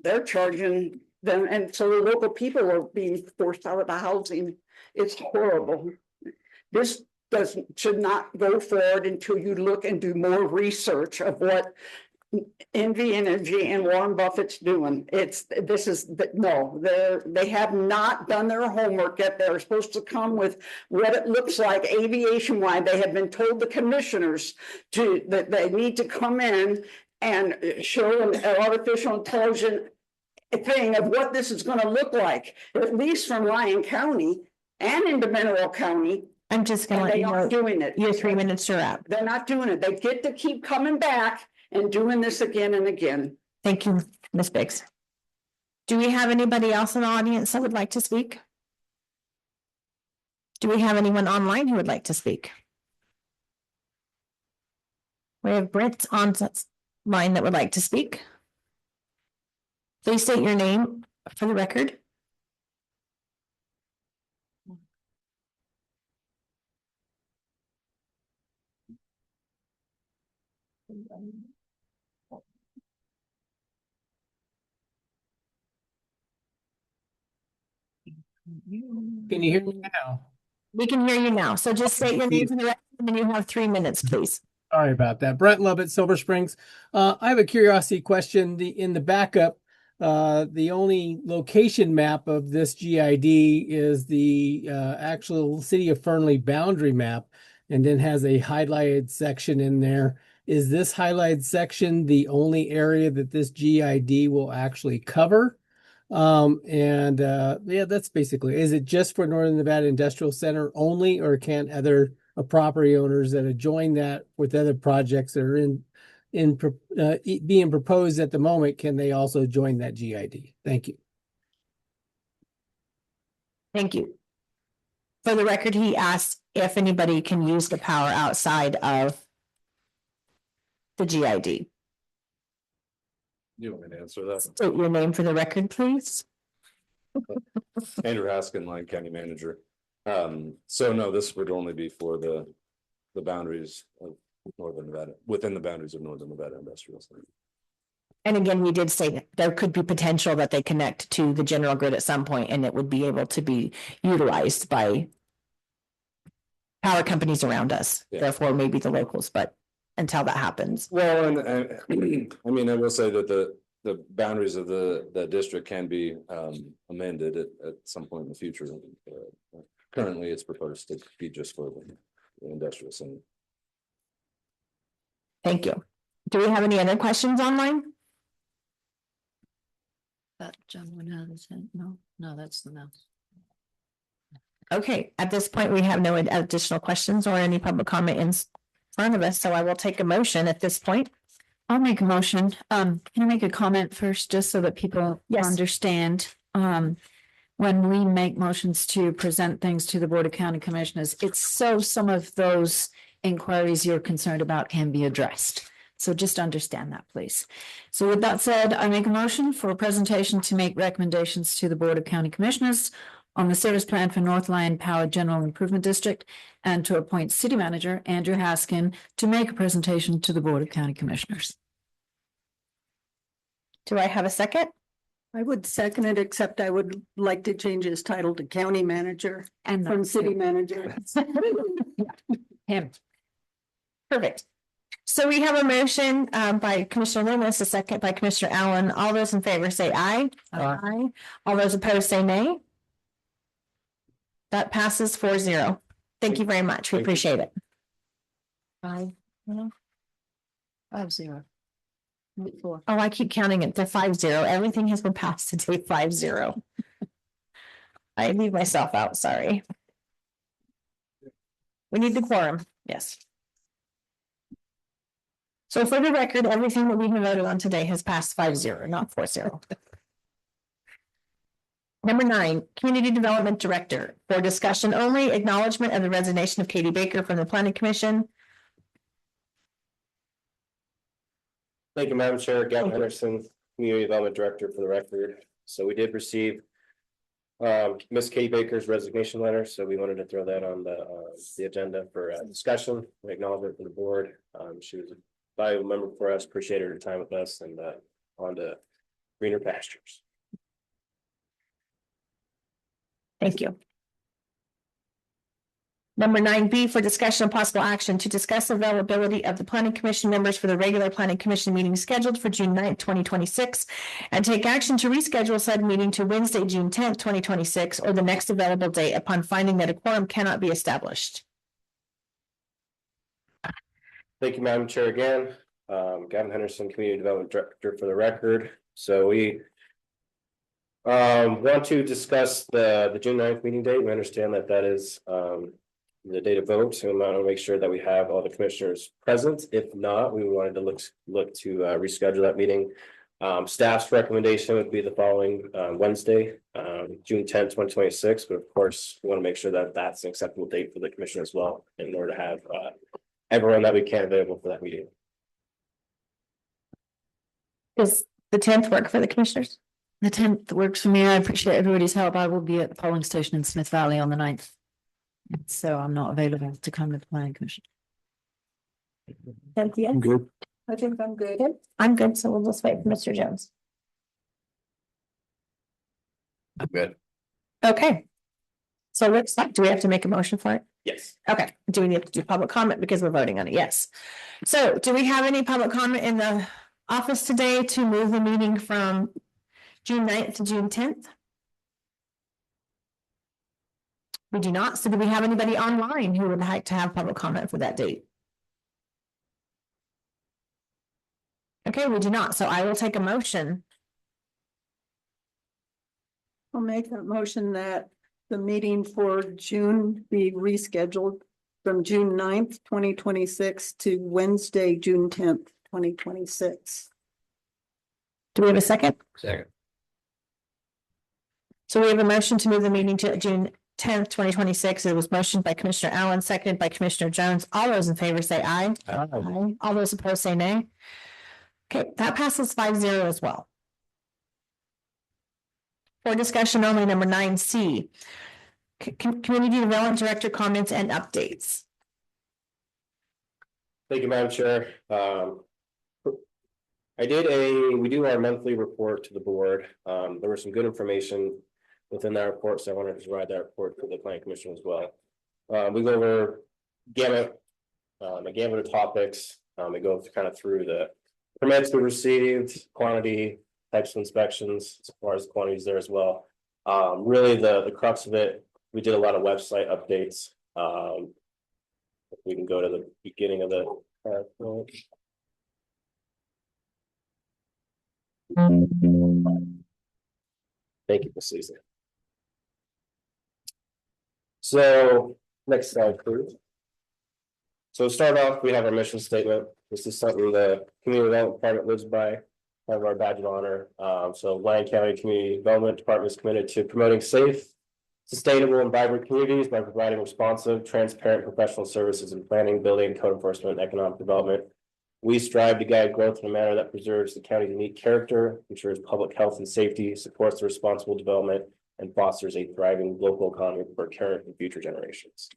they're charging them, and so the local people are being forced out of the housing. It's horrible. This should not go forward until you look and do more research of what NV Energy and Warren Buffett's doing. They have not done their homework yet. They're supposed to come with what it looks like aviation wide. They have been told, the commissioners, that they need to come in and show an artificial intelligence thing of what this is going to look like, at least from Lyon County and into Mineral County. I'm just gonna let They you aren't know, doing it. your 3 minutes are up. They're not doing it. They get to keep coming back and doing this again and again. Thank you, Ms. Biggs. Do we have anybody else in the audience that would like to speak? Do we have anyone online who would like to speak? We have Brent on line that would like to speak. Please state your name for the record. Can you hear me now? We can hear you now. So just state your name for the record and then you have 3 minutes, please. Sorry about that. Brent Lovett, Silver Springs. I have a curiosity question. In the backup, the only location map of this GID is the actual city of Fernley boundary map, and then has a highlighted section in there. Is this highlighted section the only area that this GID will actually cover? Yeah, that's basically, is it just for Northern Nevada Industrial Center only, or can other property owners that adjoin that with other projects that are being proposed at the moment, can they also join that GID? Thank you. Thank you. For the record, he asked if anybody can use the power outside of the GID. You want me to answer that? State your name for the record, please. Andrew Haskin, Lyon County Manager. So no, this would only be for the boundaries of Northern Nevada, within the boundaries of Northern Nevada Industrial Center. And again, we did say that there could be potential that they connect to the general grid at some point, and it would be able to be utilized by power companies around us, Yeah. therefore maybe the locals, but until that happens. Well, and I mean, I will say that the boundaries of the district can be amended at some point in the future. Currently, it's proposed to be just for the industrial center. Thank you. Do we have any other questions online? That gentleman has his hand. No, that's the mouse. Okay, at this point, we have no additional questions or any public comment in front of us, so I will take a motion at this point. I'll make a motion. Can I make a comment first, just so that people Yes. understand? When we make motions to present things to the Board of County Commissioners, it's so some of those inquiries you're concerned about can be addressed. So just understand that, please. So with that said, I make a motion for a presentation to make recommendations to the Board of County Commissioners on the service plan for North Lyon Power General Improvement District, and to appoint City Manager Andrew Haskin to make a presentation to the Board of County Commissioners. Do I have a second? I would second it, except I would like to change his title to county manager And from city manager. him. Perfect. So we have a motion by Commissioner Loomis, a second by Commissioner Allen. All those in favor say aye. Aye. All those opposed say nay. That passes 4-0. Thank you very much. We Thank you. appreciate it. 5-0. Oh, I keep counting it to 5-0. Everything has been passed today 5-0. I leave myself out, sorry. We need the quorum, yes. So for the record, everything that we have voted on today has passed 5-0, not 4-0. Number 9, Community Development Director, for discussion only, acknowledgement of the resignation of Katie Baker from the Planning Commission. Thank you, Madam Chair. Gavin Henderson, Community Development Director for the record. So we did receive Miss Katie Baker's resignation letter, so we wanted to throw that on the agenda for discussion, acknowledgement from the board. She was a valuable member for us, appreciated her time with us, and on to greener pastures. Thank you. Number 9B, for discussion of possible action to discuss availability of the Planning Commission members for the regular Planning Commission meeting scheduled for June 9th, 2026, and take action to reschedule said meeting to Wednesday, June 10th, 2026, or the next available date upon finding that a quorum cannot be established. Thank you, Madam Chair, again. Gavin Henderson, Community Development Director for the record. So we want to discuss the June 9th meeting date. We understand that that is the date of vote, so we want to make sure that we have all the commissioners present. If not, we wanted to look to reschedule that meeting. Staff's recommendation would be the following Wednesday, June 10th, 2026. But of course, we want to make sure that that's an acceptable date for the commission as well, in order to have everyone that we can available for that meeting. Does the 10th work for the commissioners? The 10th works for me. I appreciate everybody's help. I will be at the polling station in Smith Valley on the 9th. So I'm not available to come to the planning commission. 10th, yeah. I'm good. I think I'm good. I'm good, so we'll just wait for Mr. Jones. I'm good. Okay. So let's, do we have to make a motion for it? Yes. Okay, do we need to do public comment because we're voting on it? Yes. So do we have any public comment in the office today to move the meeting from June 9th to June 10th? We do not. So do we have anybody online who would like to have public comment for that date? Okay, we do not. So I will take a motion. I'll make a motion that the meeting for June be rescheduled from June 9th, 2026 to Wednesday, June 10th, 2026. Do we have a second? Second. So we have a motion to move the meeting to June 10th, 2026. It was motioned by Commissioner Allen, seconded by Commissioner Jones. All those in favor say aye. Aye. All those opposed say nay. Okay, that passes 5-0 as well. For discussion only, number 9C. Community Development Director comments and updates. Thank you, Madam Chair. We do our monthly report to the board. There was some good information within that report, so I wanted to provide that report for the planning commission as well. We go over a gamut of topics. We go kind of through the permits we received, quantity, types of inspections, as far as quantities there as well. Really the crux of it, we did a lot of website updates. We can go to the beginning of the Thank you, Ms. Lisa. So next slide, please. So to start off, we have our mission statement. This is something the Community Development Department lives by, kind of our badge of honor. So Lyon County Community Development Department is committed to promoting safe, sustainable, and vibrant communities by providing responsive, transparent professional services in planning, building, code enforcement, and economic development. We strive to guide growth in a manner that preserves the county's unique character, ensures public health and safety, supports the responsible development, and fosters a thriving local economy for current and future generations.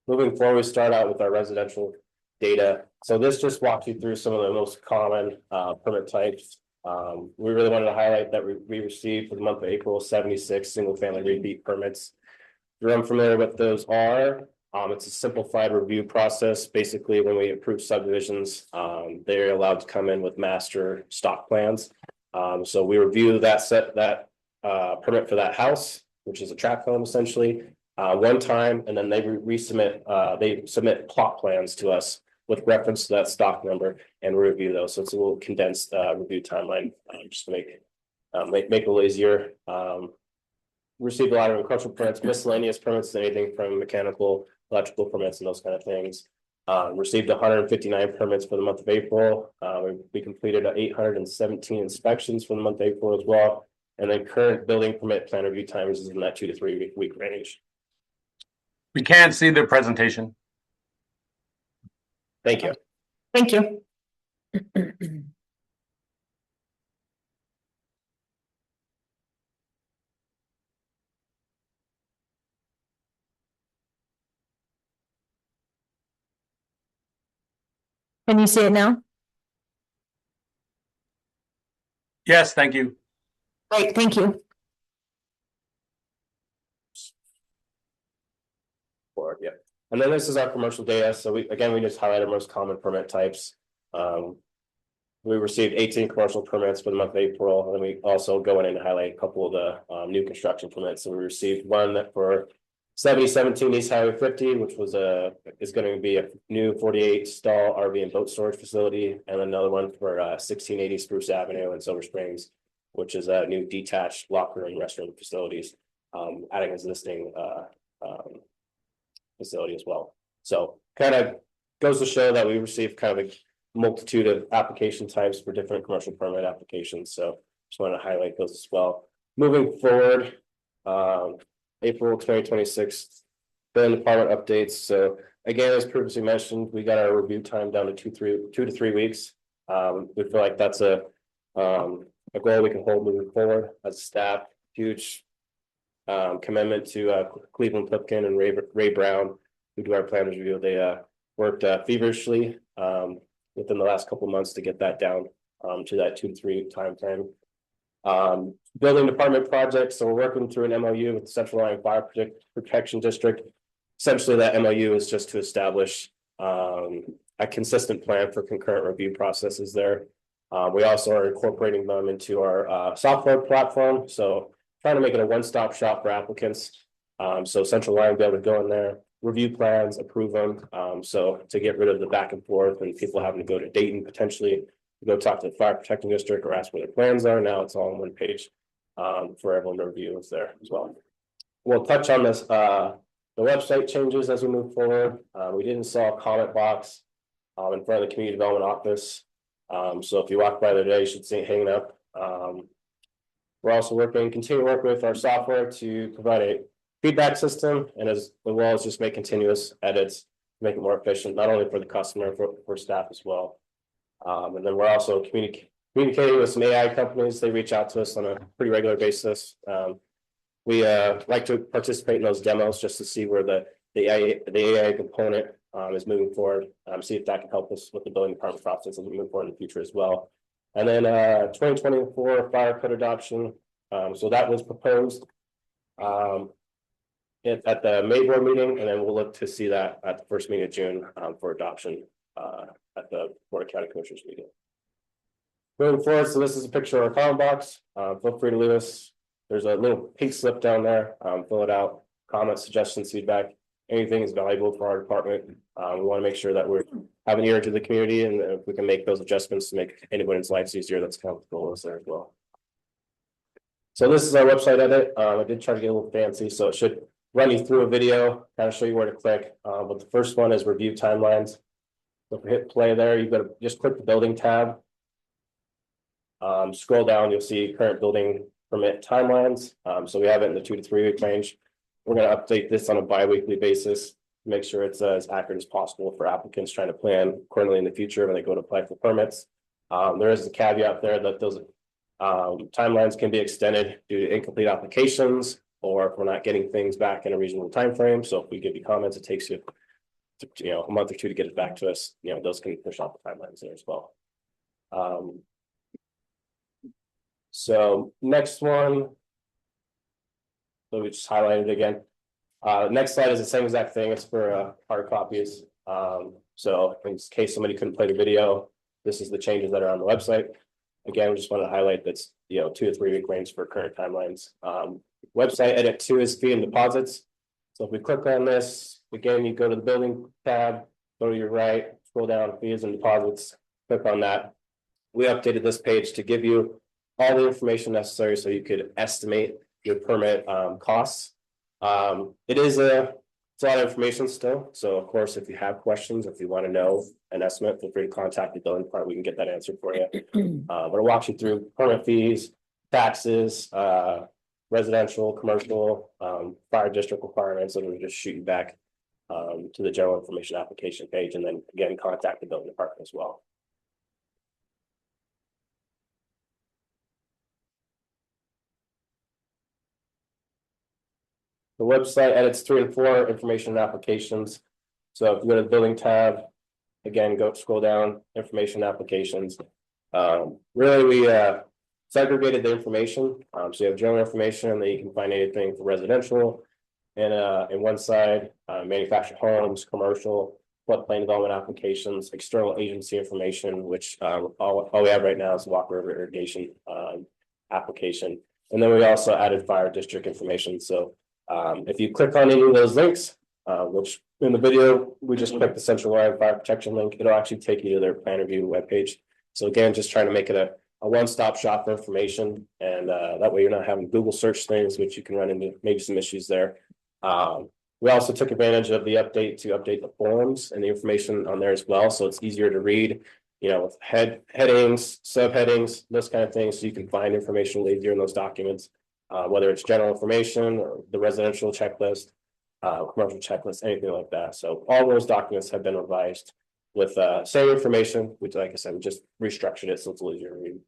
Moving forward, we start out with our residential data. So this just walks you through some of the most common permit types. We really wanted to highlight that we received for the month of April 76 single-family repeat permits. If you're unfamiliar with those are, it's a simplified review process. Basically, when we approve subdivisions, they're allowed to come in with master stock plans. So we review that permit for that house, which is a tract home essentially, one time, and then they resubmit. They submit plot plans to us with reference to that stock number, and review those. So it's a little condensed review timeline, just to make it a little easier. received a lot of agricultural permits, miscellaneous permits, anything from mechanical, electrical permits and those kind of things. Received 159 permits for the month of April. We completed 817 inspections for the month of April as well. And then current building permit plan review times is in that 2 to 3 week range. We can't see the presentation. Thank you. Thank you. Can you see it now? Yes, thank you. Great, thank you. Forward, yeah. And then this is our commercial data. So we just highlighted most common permit types. We received 18 commercial permits for the month of April, and then we also go in and highlight a couple of the new construction permits. So we received one that for 7017 East Highway 50, which was is going to be a new 48 stall RV and boat storage facility, and another one for 1680 Spruce Avenue in Silver Springs, which is a new detached locker room restroom facilities, adding an existing facility as well. So kind of goes to show that we received kind of a multitude of application types for different commercial permit applications. So just want to highlight those as well. Moving forward, April 2026, building department updates. So again, as previously mentioned, we got our review time down to 2 to 3 weeks. We feel like that's a goal we can hold moving forward as a staff. Huge commitment to Cleveland Pipkin and Ray Brown, who do our plan review. They worked feverishly within the last couple of months to get that down to that 2 to 3 time frame. Building department projects. So we're working through an MOU with the Central Line Fire Protection District. Essentially, that MOU is just to establish a consistent plan for concurrent review processes there. We also are incorporating them into our software platform. So trying to make it a one-stop shop for applicants. So Central Line will be able to go in there, review plans, approve them. So to get rid of the back and forth and people having to go to Dayton potentially to go talk to the fire protecting district or ask where their plans are. Now it's all on one page for everyone to review is there as well. We'll touch on this the website changes as we move forward. We did install a comment box in front of the community development office. So if you walk by there today, you should see it hanging up. We're also continue to work with our software to provide a feedback system and as well as just make continuous edits to make it more efficient, not only for the customer, for staff as well. And then we're also communicating with some AI companies. They reach out to us on a pretty regular basis. We like to participate in those demos just to see where the AI component is moving forward. See if that can help us with the building department process as we move forward in the future as well. And then 2024 fire code adoption. So that was proposed at the May board meeting, and then we'll look to see that at the first meeting of June for adoption at the Board of County Commissioners meeting. Moving forward, so this is a picture of our comment box. Feel free to leave us. There's a little pink slip down there. Fill it out. Comments, suggestions, feedback. Anything is valuable for our department. We want to make sure that we're having ear to the community, and if we can make those adjustments to make anybody's lives easier, that's kind of the goal is there as well. So this is our website edit. I did try to get a little fancy, so it should run you through a video, kind of show you where to click. But the first one is review timelines. So if we hit play there, you've got to just click the building tab. Scroll down, you'll see current building permit timelines. So we have it in the 2 to 3 week range. We're going to update this on a bi-weekly basis to make sure it's as accurate as possible for applicants trying to plan accordingly in the future when they go to apply for permits. There is a caveat there that those timelines can be extended due to incomplete applications or if we're not getting things back in a reasonable time frame. So if we give you comments, it takes you a month or 2 to get it back to us. Those can push off the timelines there as well. So next one. So we just highlighted it again. Next slide is the same exact thing. It's for hard copies. So in case somebody couldn't play the video, this is the changes that are on the website. Again, we just want to highlight that's 2 to 3 week range for current timelines. Website edit 2 is fee and deposits. So if we click on this, again, you go to the building tab, go to your right, scroll down fees and deposits, click on that. We updated this page to give you all the information necessary so you could estimate your permit costs. It is it's a lot of information still, so of course, if you have questions, if you want to know an estimate, feel free to contact the billing part, we can get that answered for you. But it walks you through permit fees, taxes, residential, commercial, fire district requirements, and it'll just shoot you back to the general information application page, and then again, contact the building department as well. The website edits 3 and 4 information and applications. So if you go to the building tab, again, go scroll down, information applications. Really, we segregated the information. So you have general information, and then you can find anything for residential. And in one side, manufactured homes, commercial, floodplain development applications, external agency information, which all we have right now is Walker River irrigation application. And then we also added fire district information. So if you click on any of those links, which in the video, we just click the Central Line Fire Protection link, it'll actually take you to their plan review webpage. So again, just trying to make it a one-stop shop for information, and that way you're not having Google search things, which you can run into maybe some issues there. We also took advantage of the update to update the forms and the information on there as well, so it's easier to read, you know, with headings, subheadings, those kind of things, so you can find information easier in those documents. Whether it's general information or the residential checklist, commercial checklist, anything like that. So all those documents have been revised with same information, which, like I said, we just restructured it so it's easier to read.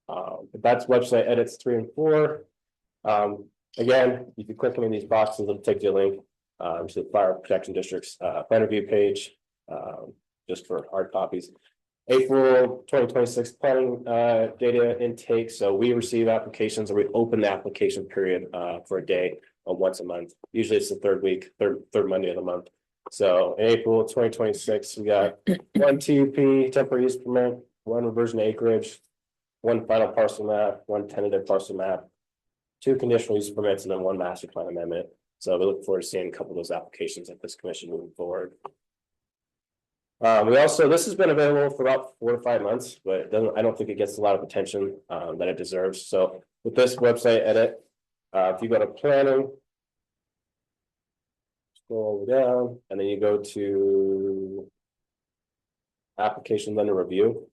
But that's website edits 3 and 4. Again, if you click on these boxes, it'll take you a link to the Fire Protection District's plan review page, just for hard copies. April 2026 planning data intake. So we receive applications, or we open the application period for a day once a month. Usually it's the third Monday of the month. So in April 2026, we got 1 TUP temporary use permit, 1 reversion acreage, 1 final parcel map, 1 tentative parcel map, 2 conditional use permits, and then 1 master plan amendment. So we look forward to seeing a couple of those applications at this commission moving forward. We also, this has been available for about 4 to 5 months, but I don't think it gets a lot of attention that it deserves. So with this website edit, if you go to planning, scroll down, and then you go to applications under review.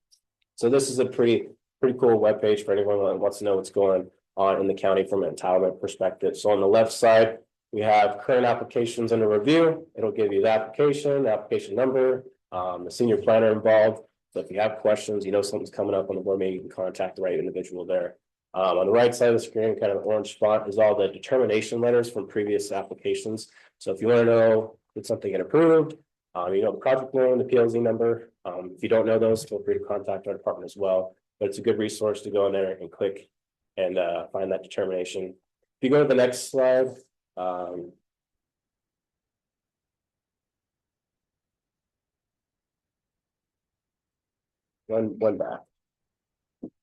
So this is a pretty cool webpage for anyone that wants to know what's going on in the county from an entitlement perspective. So on the left side, we have current applications under review. It'll give you the application number, the senior planner involved. So if you have questions, you know something's coming up on the board meeting, you can contact the right individual there. On the right side of the screen, kind of the orange spot, is all the determination letters from previous applications. So if you want to know, did something get approved? You know, the project name, the PLZ number. If you don't know those, feel free to contact our department as well. But it's a good resource to go in there and click and find that determination. If you go to the next slide, one back.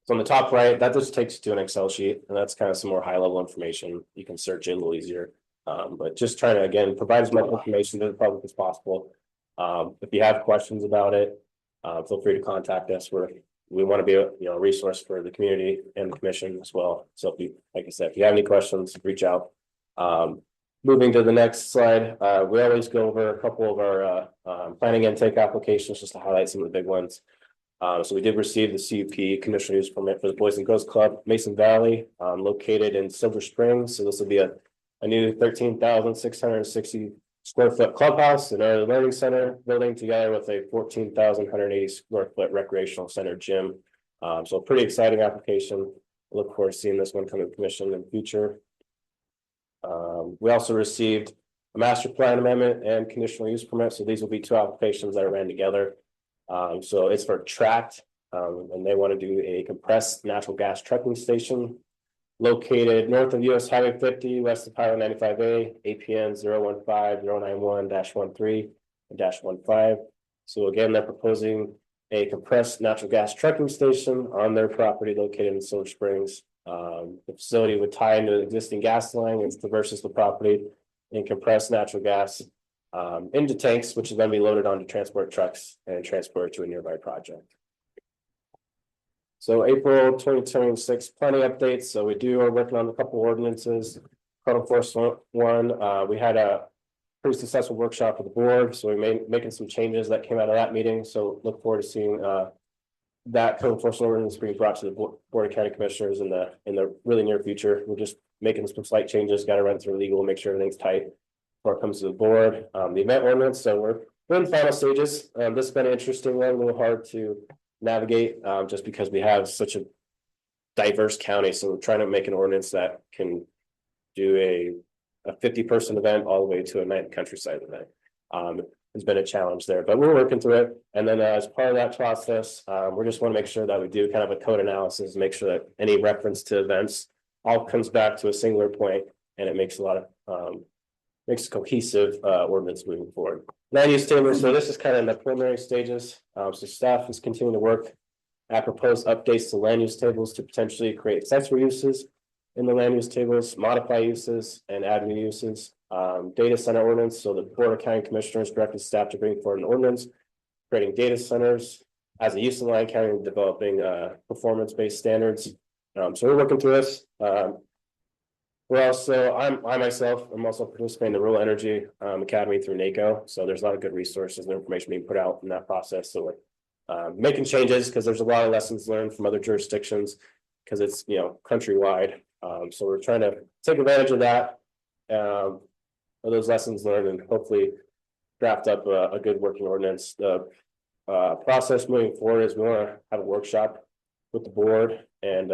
So on the top right, that just takes you to an Excel sheet, and that's kind of some more high level information. You can search it a little easier. But just trying to, again, provide as much information to the public as possible. If you have questions about it, feel free to contact us. We want to be a resource for the community and the commission as well. So if you, like I said, if you have any questions, reach out. Moving to the next slide, we always go over a couple of our planning intake applications just to highlight some of the big ones. So we did receive the CUP conditional use permit for the Boys and Girls Club, Mason Valley, located in Silver Springs. So this will be a new 13,660 square foot clubhouse and early learning center building together with a 14,180 square foot recreational center gym. So a pretty exciting application. I look forward to seeing this one come to commission in the future. We also received a master plan amendment and conditional use permit. So these will be 2 applications that are ran together. So it's for Tract, and they want to do a compressed natural gas trucking station located north of US Highway 50, west of Highway 95A, APN 015-091-13-15. So again, they're proposing a compressed natural gas trucking station on their property located in Silver Springs. The facility would tie into the existing gas line and traverses the property and compress natural gas into tanks, which is going to be loaded onto transport trucks and transported to a nearby project. So April 2026 planning updates. So we are working on a couple ordinances. Code enforcement one, we had a pretty successful workshop with the board, so we making some changes that came out of that meeting. So look forward to seeing that code enforcement ordinance being brought to the Board of County Commissioners in the really near future. We're just making some slight changes, got to run through legal, make sure everything's tight before it comes to the board. The event ordinance, so we're in the final stages. This has been an interesting one, a little hard to navigate, just because we have such a diverse county. So we're trying to make an ordinance that can do a 50-person event all the way to a night countryside event. It's been a challenge there, but we're working through it. And then as part of that process, we just want to make sure that we do kind of a code analysis, make sure that any reference to events all comes back to a singular point, and it makes a lot of makes a cohesive ordinance moving forward. Land use table, so this is kind of in the preliminary stages. So staff is continuing to work at proposed updates to land use tables to potentially create accessory uses in the land use tables, modify uses, and add new uses. Data center ordinance, so the Board of County Commissioners directed staff to bring forward an ordinance creating data centers as a use in Lyon County and developing performance-based standards. So we're working through this. We're also, I myself, I'm also participating in the Rural Energy Academy through NACO. So there's a lot of good resources and information being put out in that process. So we're making changes because there's a lot of lessons learned from other jurisdictions because it's, countrywide. So we're trying to take advantage of that, of those lessons learned, and hopefully draft up a good working ordinance. The process moving forward is we want to have a workshop with the board, and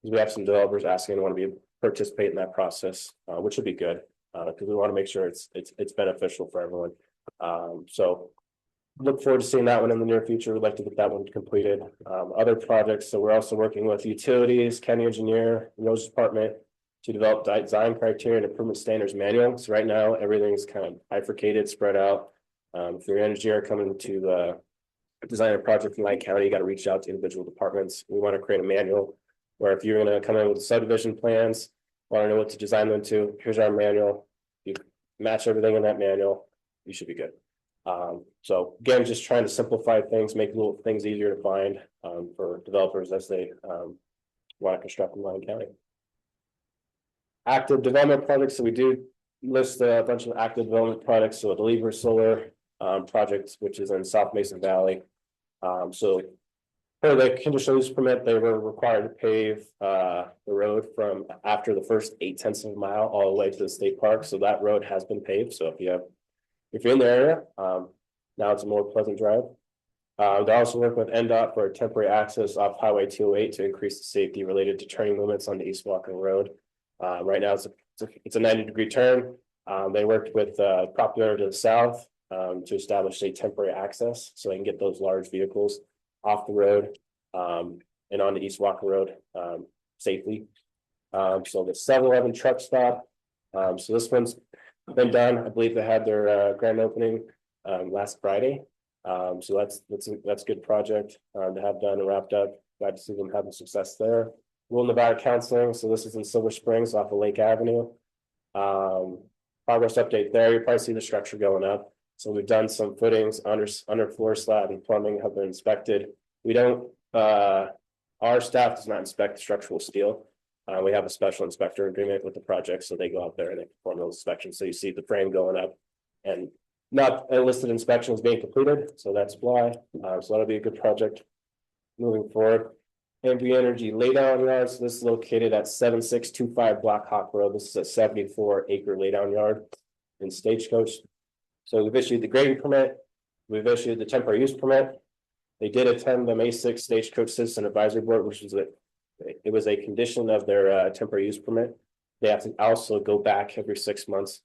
we have some developers asking want to participate in that process, which would be good because we want to make sure it's beneficial for everyone. So look forward to seeing that one in the near future. We'd like to get that one completed. Other projects, so we're also working with utilities, county engineer, roads department to develop design criteria and improvement standards manual. So right now everything's kind of bifurcated, spread out. If you're an engineer coming to design a project in Lyon County, you got to reach out to individual departments. We want to create a manual where if you're going to come in with subdivision plans, want to know what to design them to, here's our manual. You match everything in that manual, you should be good. So again, just trying to simplify things, make little things easier to find for developers as they want to construct in Lyon County. Active development projects, so we do list a bunch of active development projects. So the Lever Solar project, which is in South Mason Valley. So for the conditional use permit, they were required to pave the road from after the first 0.8 of a mile all the way to the state park. So that road has been paved. So if you're in the area, now it's a more pleasant drive. They also work with NDOT for temporary access off Highway 208 to increase the safety related to turning limits on the East Walking Road. Right now it's a 90-degree turn. They worked with property owner to the south to establish a temporary access so they can get those large vehicles off the road and on the East Walker Road safely. So the 7-Eleven truck stop. So this one's been done. I believe they had their grand opening last Friday. So that's a good project to have done and wrapped up. Glad to see them having success there. Rural Nevada Counseling. So this is in Silver Springs off of Lake Avenue. Progress update there. You probably see the structure going up. So we've done some footings under floor slab and plumbing have been inspected. We don't, our staff does not inspect the structural steel. We have a special inspector agreement with the project, so they go out there and they perform those inspections. So you see the frame going up and not a listed inspection is being completed. So that's why. So that'll be a good project moving forward. Ambry Energy laydown yard. So this is located at 7625 Black Hawk Road. This is a 74-acre laydown yard in Stagecoach. So we've issued the grading permit. We've issued the temporary use permit. They did attend the May 6th Stagecoach Citizen Advisory Board, which was it was a condition of their temporary use permit. They have to also go back every 6 months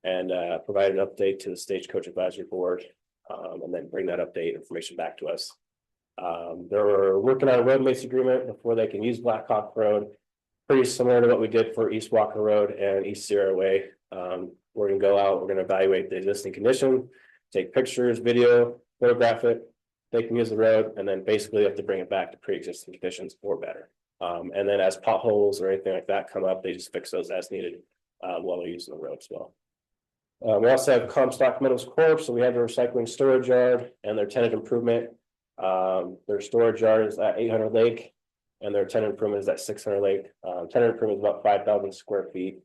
and provide an update to the Stagecoach Advisory Board, and then bring that update information back to us. They're working on a road lease agreement before they can use Black Hawk Road. Pretty similar to what we did for East Walker Road and East Sierra Way. We're gonna go out, we're gonna evaluate the existing condition, take pictures, video, photograph it, they can use the road, and then basically have to bring it back to pre-existing conditions or better. And then as potholes or anything like that come up, they just fix those as needed while they're using the road as well. We also have Comstock Metals Corp. So we have the recycling storage yard and their tenant improvement. Their storage yard is at 800 Lake. And their tenant improvement is at 600 Lake. Tenant improvement is about 5,000 square feet.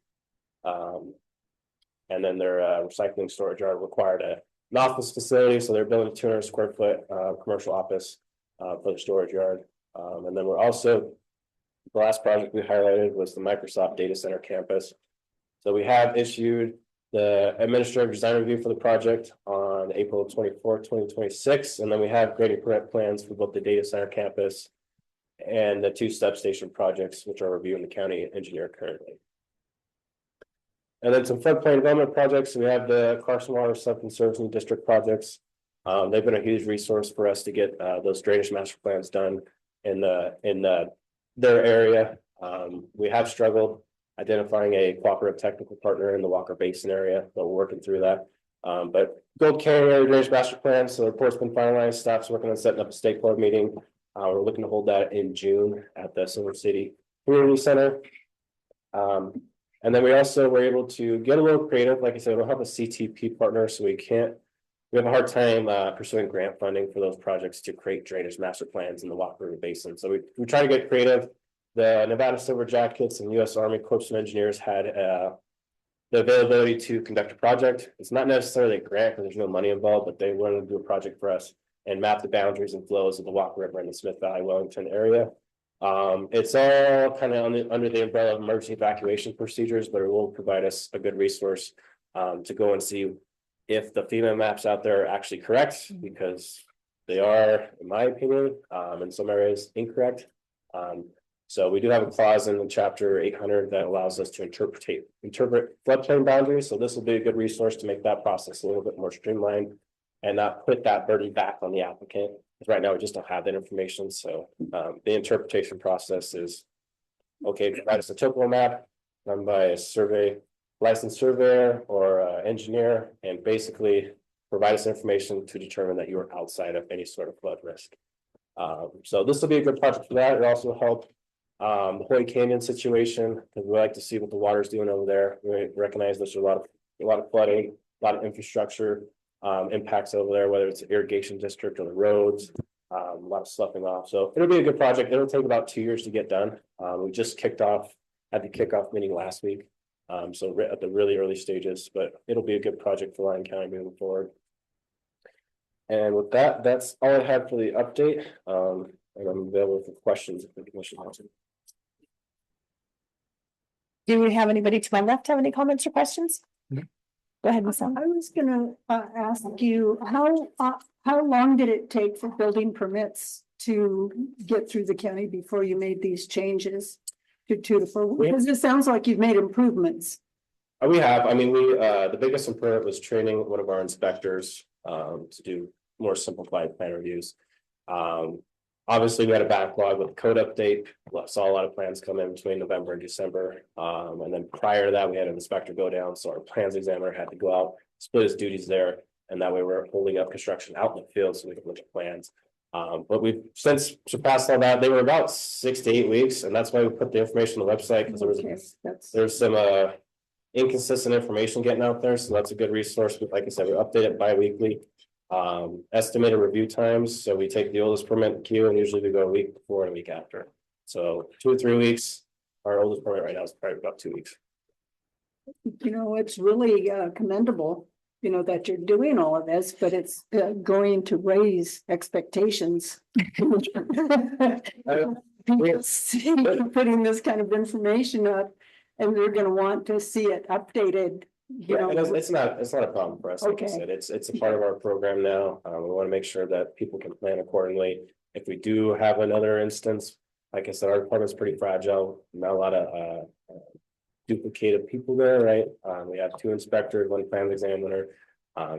And then their recycling storage yard required an office facility, so they're building 200 square foot commercial office for the storage yard. And then we're also, the last project we highlighted was the Microsoft Data Center campus. So we have issued the administrative design review for the project on April 24th, 2026, and then we have grading plans for both the data center campus and the 2 substation projects, which are reviewing the county engineer currently. And then some floodplain development projects. We have the Carson Water Sub-Conservancy District projects. They've been a huge resource for us to get those drainage master plans done in their area. We have struggled identifying a cooperative technical partner in the Walker Basin area, but we're working through that. But Gold Canyon area drainage master plan, so the report's been finalized. Staff's working on setting up a stakeholder meeting. We're looking to hold that in June at the Silver City Community Center. And then we also were able to get a little creative. Like I said, we'll have a CTP partner, so we have a hard time pursuing grant funding for those projects to create drainage master plans in the Walker River Basin. So we try to get creative. The Nevada Silver Jackets and U.S. Army Corps of Engineers had the availability to conduct a project. It's not necessarily a grant because there's no money involved, but they wanted to do a project for us and map the boundaries and flows of the Walker River in the Smith Valley, Wellington area. It's all kind of under the umbrella of emergency evacuation procedures, but it will provide us a good resource to go and see if the FEMA maps out there are actually correct, because they are, in my opinion, in some areas incorrect. So we do have a clause in the chapter 800 that allows us to interpret floodplain boundaries. So this will be a good resource to make that process a little bit more streamlined and not put that burden back on the applicant. Because right now we just don't have that information. So the interpretation process is, okay, provide us a topo map done by a licensed surveyor or engineer, and basically provide us information to determine that you are outside of any sort of flood risk. So this will be a good project for that. It also help the Hoy Canyon situation, because we like to see what the water's doing over there. We recognize there's a lot of flooding, a lot of infrastructure impacts over there, whether it's the irrigation district or the roads, a lot of sloughing off. So it'll be a good project. It'll take about 2 years to get done. We just had the kickoff meeting last week. So at the really early stages, but it'll be a good project for Lyon County moving forward. And with that, that's all I had for the update. And I'm available for questions if the commission wants to. Do we have anybody to my left have any comments or questions? Go ahead, Ms. Allen. I was gonna ask you, how long did it take for building permits to get through the county before you made these changes to 2 to 4? Because it sounds like you've made improvements. We have. I mean, the biggest improvement was training one of our inspectors to do more simplified plan reviews. Obviously, we had a backlog with the code update. Saw a lot of plans come in between November and December. And then prior to that, we had an inspector go down. So our plans examiner had to go out, split his duties there. And that way we're holding up construction out in the field so we can look at plans. But we've since surpassed all that. They were about 6 to 8 weeks. And that's why we put the information on the website, because there's some inconsistent information getting out there. So that's a good resource. But like I said, we update it bi-weekly. Estimated review times. So we take the oldest permit queue and usually we go a week before and a week after. So 2 or 3 weeks. Our oldest permit right now is probably about 2 weeks. You know, it's really commendable, you know, that you're doing all of this, but it's going to raise expectations. People see you putting this kind of information up and they're going to want to see it updated. You know, it's not a problem for us. Like I said, it's a part of our program now. We want to make sure that people can plan accordingly. If we do have another instance, like I said, our department's pretty fragile. Not a lot of duplicated people there, right? We have 2 inspectors, 1 plans examiner.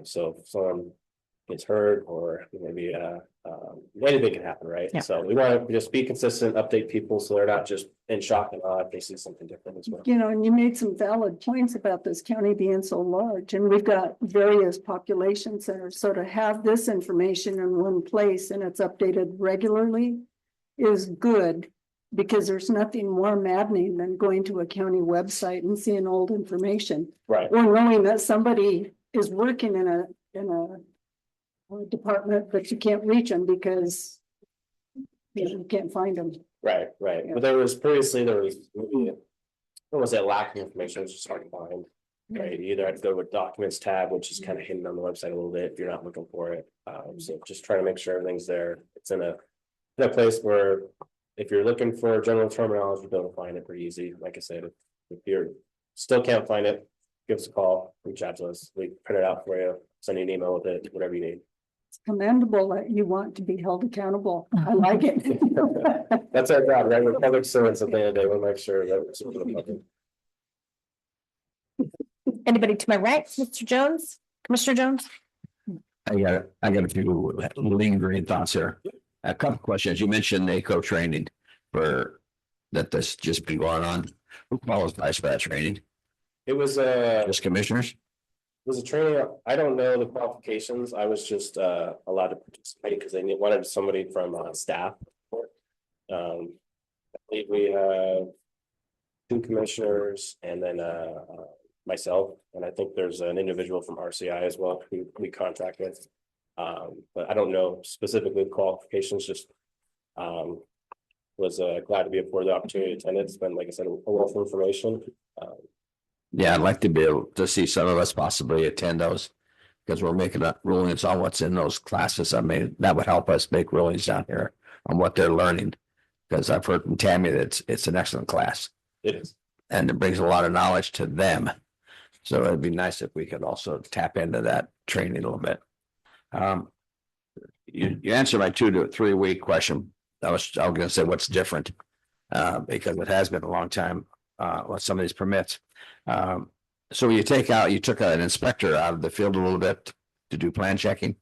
So if someone gets hurt or maybe anything can happen, right? Yeah. So we want to just be consistent, update people so they're not just in shock and awe if they see something different as well. you know, and you made some valid points about this county being so large, and we've got various population centers. So to have this information in one place and it's updated regularly is good, because there's nothing more maddening than going to a county website and seeing old information. Right. Or knowing that somebody is working in a department, but you can't reach them because you can't find them. Right, right. Yeah. But there was previously, there was, what was it, lack of information, it was just hard to find. Right, you either have to go with documents tab, which is kind of hidden on the website a little bit if you're not looking for it. So just trying to make sure everything's there. It's in a place where if you're looking for general terminology, you'll be able to find it pretty easy. Like I said, if you're still can't find it, give us a call, reach out to us. We print it out for you, send you an email with it, whatever you need. It's commendable that you want to be held accountable. I like it. That's our job, right? We're public servants at the end of the day. We'll make sure that it's open to the public. Anybody to my right, Mr. Jones, Commissioner Jones? I got a few lingering thoughts here. A couple questions. You mentioned NACO training for that this just been going on. Who qualifies for that training? It was Just commissioners? was a training. I don't know the qualifications. I was just allowed to participate because they wanted somebody from staff. I believe we have 2 commissioners and then myself, and I think there's an individual from RCI as well who we contract with. But I don't know specifically the qualifications, just was glad to be afforded the opportunity to attend it. It's been, like I said, a wealth of information. Yeah, I'd like to be able to see some of us possibly attend those. Because we're making up rulings on what's in those classes. I mean, that would help us make rulings down here on what they're learning. Because I've heard from Tammy that it's an excellent class. It is. And it brings a lot of knowledge to them. So it'd be nice if we could also tap into that training a little bit. You answered my 2 to 3 week question. I was gonna say what's different, because it has been a long time, with some of these permits. So you took an inspector out of the field a little bit to do plan checking?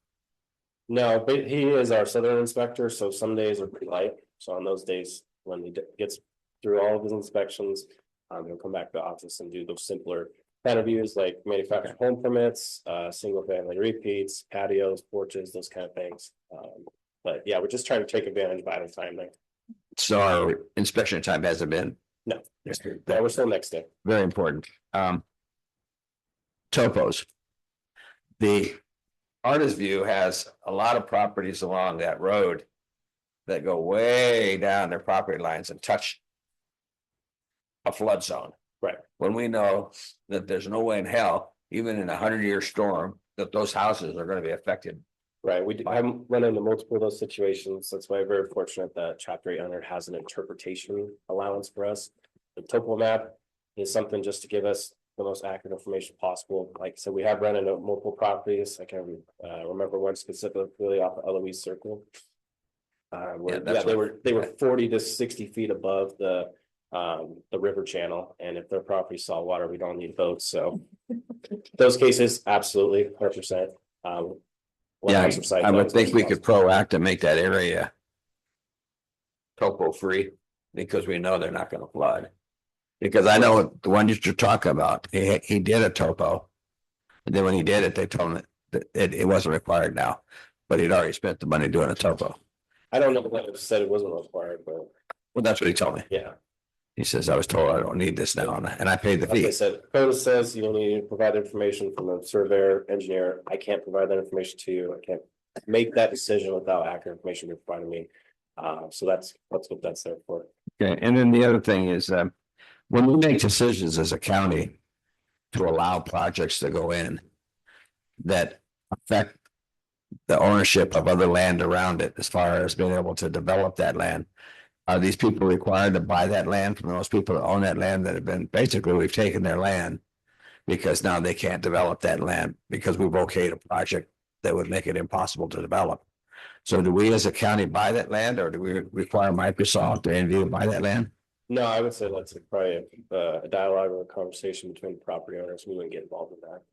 No, but he is our southern inspector, so some days are pretty light. So on those days, when he gets through all of his inspections, he'll come back to the office and do those simpler plan reviews like manufactured home permits, single family repeats, patios, porches, those kind of things. But yeah, we're just trying to take advantage of idle time there. So our inspection time hasn't been. No, yeah, we're still next day. Very important. Topos. The artist view has a lot of properties along that road that go way down their property lines and touch a flood zone. Right. When we know that there's no way in hell, even in a 100-year storm, that those houses are going to be affected. Right, I'm running into multiple of those situations. That's why I'm very fortunate that Chapter 800 has an interpretation allowance for us. The topo map is something just to give us the most accurate information possible. Like I said, we have run into multiple properties. I can remember one specifically off of Eloise Circle. They were 40 to 60 feet above the river channel, and if their property saw water, we don't need boats. So those cases, absolutely, 100%. Yeah, I would think we could proact and make that area topo free, because we know they're not going to flood. Because I know the one that you're talking about, he did a topo, and then when he did it, they told him that it wasn't required now, but he'd already spent the money doing a topo. I don't know what it said it wasn't required, but Well, that's what he told me. yeah. He says, I was told I don't need this now, and I paid the Like I fee. said, code says you'll need to provide information from a surveyor, engineer. I can't provide that information to you. I can't make that decision without accurate information you're providing me. So that's what that's there for. Okay, and then the other thing is, when we make decisions as a county to allow projects to go in that affect the ownership of other land around it, as far as being able to develop that land, are these people required to buy that land from those people that own that land that have been, basically, we've taken their land because now they can't develop that land because we've okayed a project that would make it impossible to develop. So do we as a county buy that land, or do we require Microsoft or Envy to buy that land? No, I would say that's probably a dialogue or a conversation between the property owners. We wouldn't get involved in that.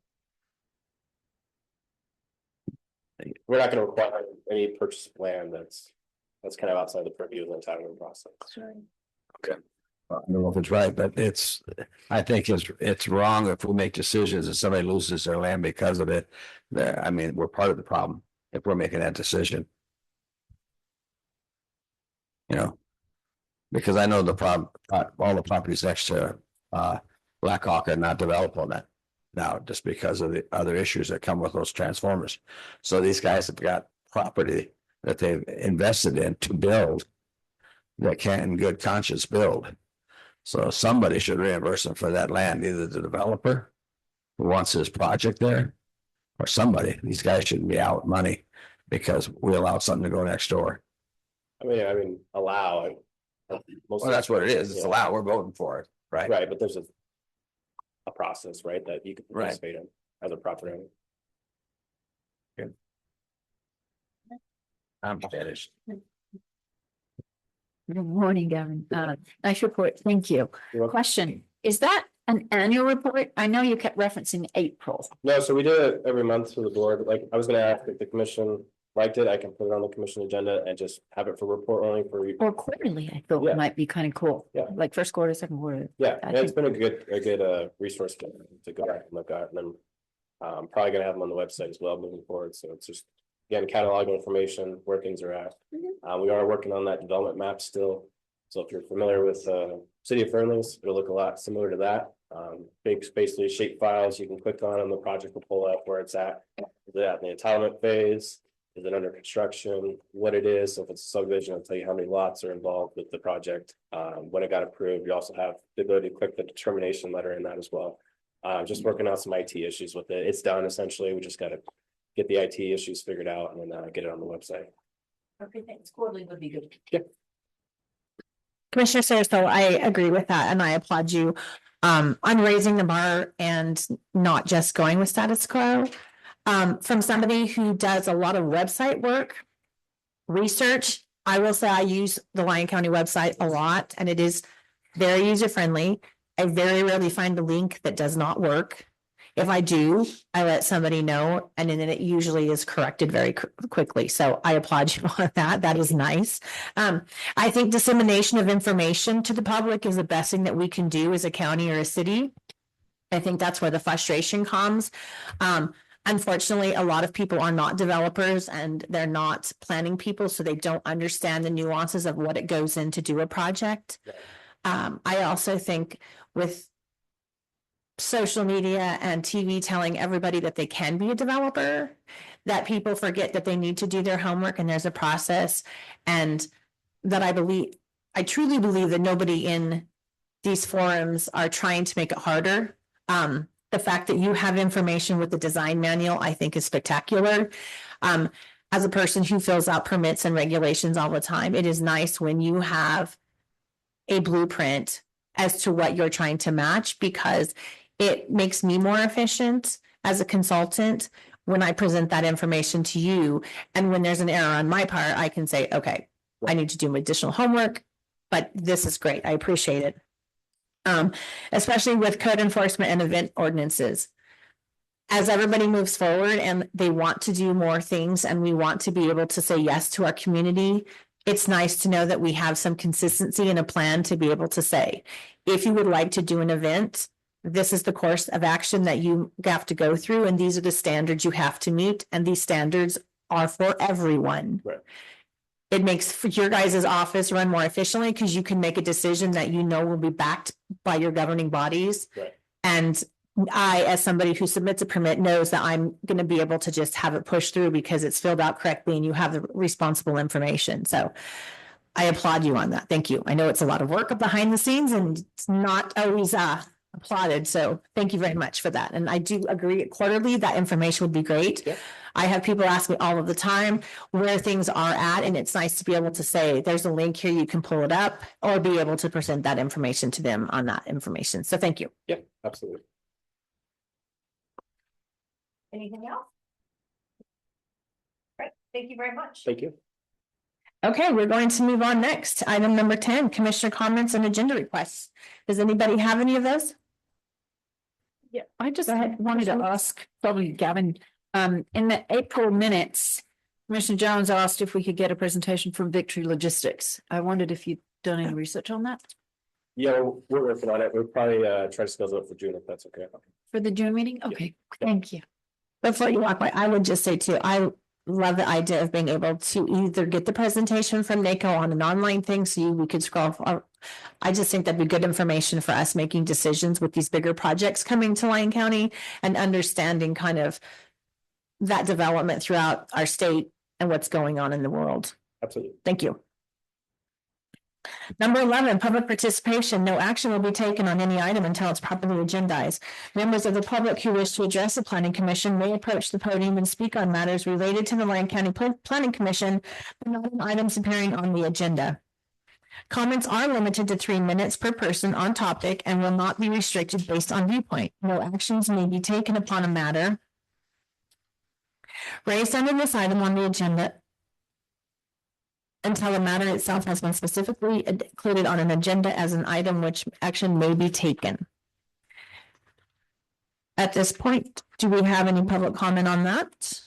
We're not going to require any purchase of land that's kind of outside the purview of the entitlement process. Okay. Well, I don't know if it's right, but I think it's wrong if we make decisions and somebody loses their land because of it. I mean, we're part of the problem if we're making that decision. You know, because I know all the properties next to Black Hawk are not developable. now, just because of the other issues that come with those transformers. So these guys have got property that they've invested in to build that can in good conscience build. So somebody should reimburse them for that land, either the developer who wants his project there, or somebody. These guys shouldn't be out money because we allowed something to go next door. I mean, allow it. Well, that's what it is. It's allowed. We're voting for it, right? Right, but there's a process, right, that you can Right. participate in as a property owner. I'm finished. Good morning, Gavin. Nice report. Thank you. You're welcome. Question, is that an annual report? I know you kept referencing April. No, so we do it every month for the board. Like, I was gonna ask if the commission liked it, I can put it on the commission agenda and just have it for report only for. Or quarterly, I thought Yeah. might be kind of cool. Yeah. Like first quarter, second quarter. Yeah, I and it's think- been a good resource to go back and look at, and then. Probably gonna have them on the website as well moving forward, so it's just, again, catalog information, where things are at. We are working on that development map still, so if you're familiar with City of Fernlings, it'll look a lot similar to that. Big basically shape files you can click on and the project will pull up where it's at. Is it at the entitlement phase? Is it under construction? What it is, so if it's a subdivision, it'll tell you how many lots are involved with the project. When it got approved, you also have the ability to click the determination letter in that as well. Just working out some IT issues with it. It's done essentially. We just gotta get the IT issues figured out and then get it on the website. Okay, thanks. Quarterly would be good. Commissioner Sarcel, I agree with that and I applaud you on raising the bar and not just going with status quo. From somebody who does a lot of website work, research, I will say I use the Lyon County website a lot and it is very user friendly. I very rarely find a link that does not work. If I do, I let somebody know and then it usually is corrected very quickly. So I applaud you on that. That is nice. I think dissemination of information to the public is the best thing that we can do as a county or a city. I think that's where the frustration comes. Unfortunately, a lot of people are not developers and they're not planning people, so they don't understand the nuances of what it goes in to do a project. I also think with social media and TV telling everybody that they can be a developer, that people forget that they need to do their homework and there's a process. And that I truly believe that nobody in these forums are trying to make it harder. The fact that you have information with the design manual, I think is spectacular. As a person who fills out permits and regulations all the time, it is nice when you have a blueprint as to what you're trying to match, because it makes me more efficient as a consultant when I present that information to you. And when there's an error on my part, I can say, okay, I need to do additional homework, but this is great. I appreciate it. Especially with code enforcement and event ordinances. As everybody moves forward and they want to do more things and we want to be able to say yes to our community, it's nice to know that we have some consistency and a plan to be able to say, if you would like to do an event, this is the course of action that you have to go through, and these are the standards you have to meet, and these standards are for everyone. Right. It makes your guys' office run more efficiently because you can make a decision that you know will be backed by your governing bodies. Right. And I, as somebody who submits a permit, knows that I'm going to be able to just have it pushed through because it's filled out correctly and you have the responsible information. So I applaud you on that. Thank you. I know it's a lot of work behind the scenes and it's not always applauded. So thank you very much for that. And I do agree quarterly that information would be great. Yeah. I have people ask me all of the time where things are at, and it's nice to be able to say, there's a link here, you can pull it up, or be able to present that information to them on that information. So thank you. Yeah, absolutely. Anything else? Right, thank you very much. Thank you. Okay, we're going to move on next. Item number 10, Commissioner comments and agenda requests. Does anybody have any of those? Yeah, I just Go ahead. wanted to ask, probably Gavin, in the April minutes, Commissioner Jones asked if we could get a presentation from Victory Logistics. I wondered if you'd done any research on that Yeah, we're working on it. We'll probably try to schedule it for June if that's okay. for the June meeting? Okay, thank you. Before you walk away, I would just say too, I love the idea of being able to either get the presentation from NACO on an online thing, so we could scroll. I just think that'd be good information for us making decisions with these bigger projects coming to Lyon County and understanding kind of that development throughout our state and what's going on in the world. Absolutely. Thank you. Number 11, public participation. No action will be taken on any item until it's properly agendized. Members of the public who wish to address the planning commission may approach the podium and speak on matters related to the Lyon County Planning Commission, but not on items appearing on the agenda. Comments are limited to 3 minutes per person on topic and will not be restricted based on viewpoint. No actions may be taken upon a matter raised under this item on the agenda until the matter itself has been specifically included on an agenda as an item which action may be taken. At this point, do we have any public comment on that?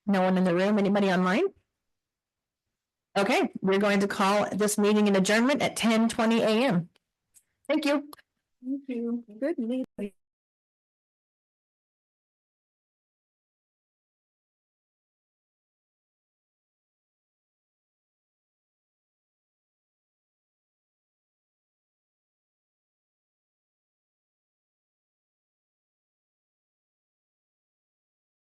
No one in the room? Anybody online? Okay, we're going to call this meeting an adjournment at 10:20 a.m. Thank you. Thank you. Good meeting.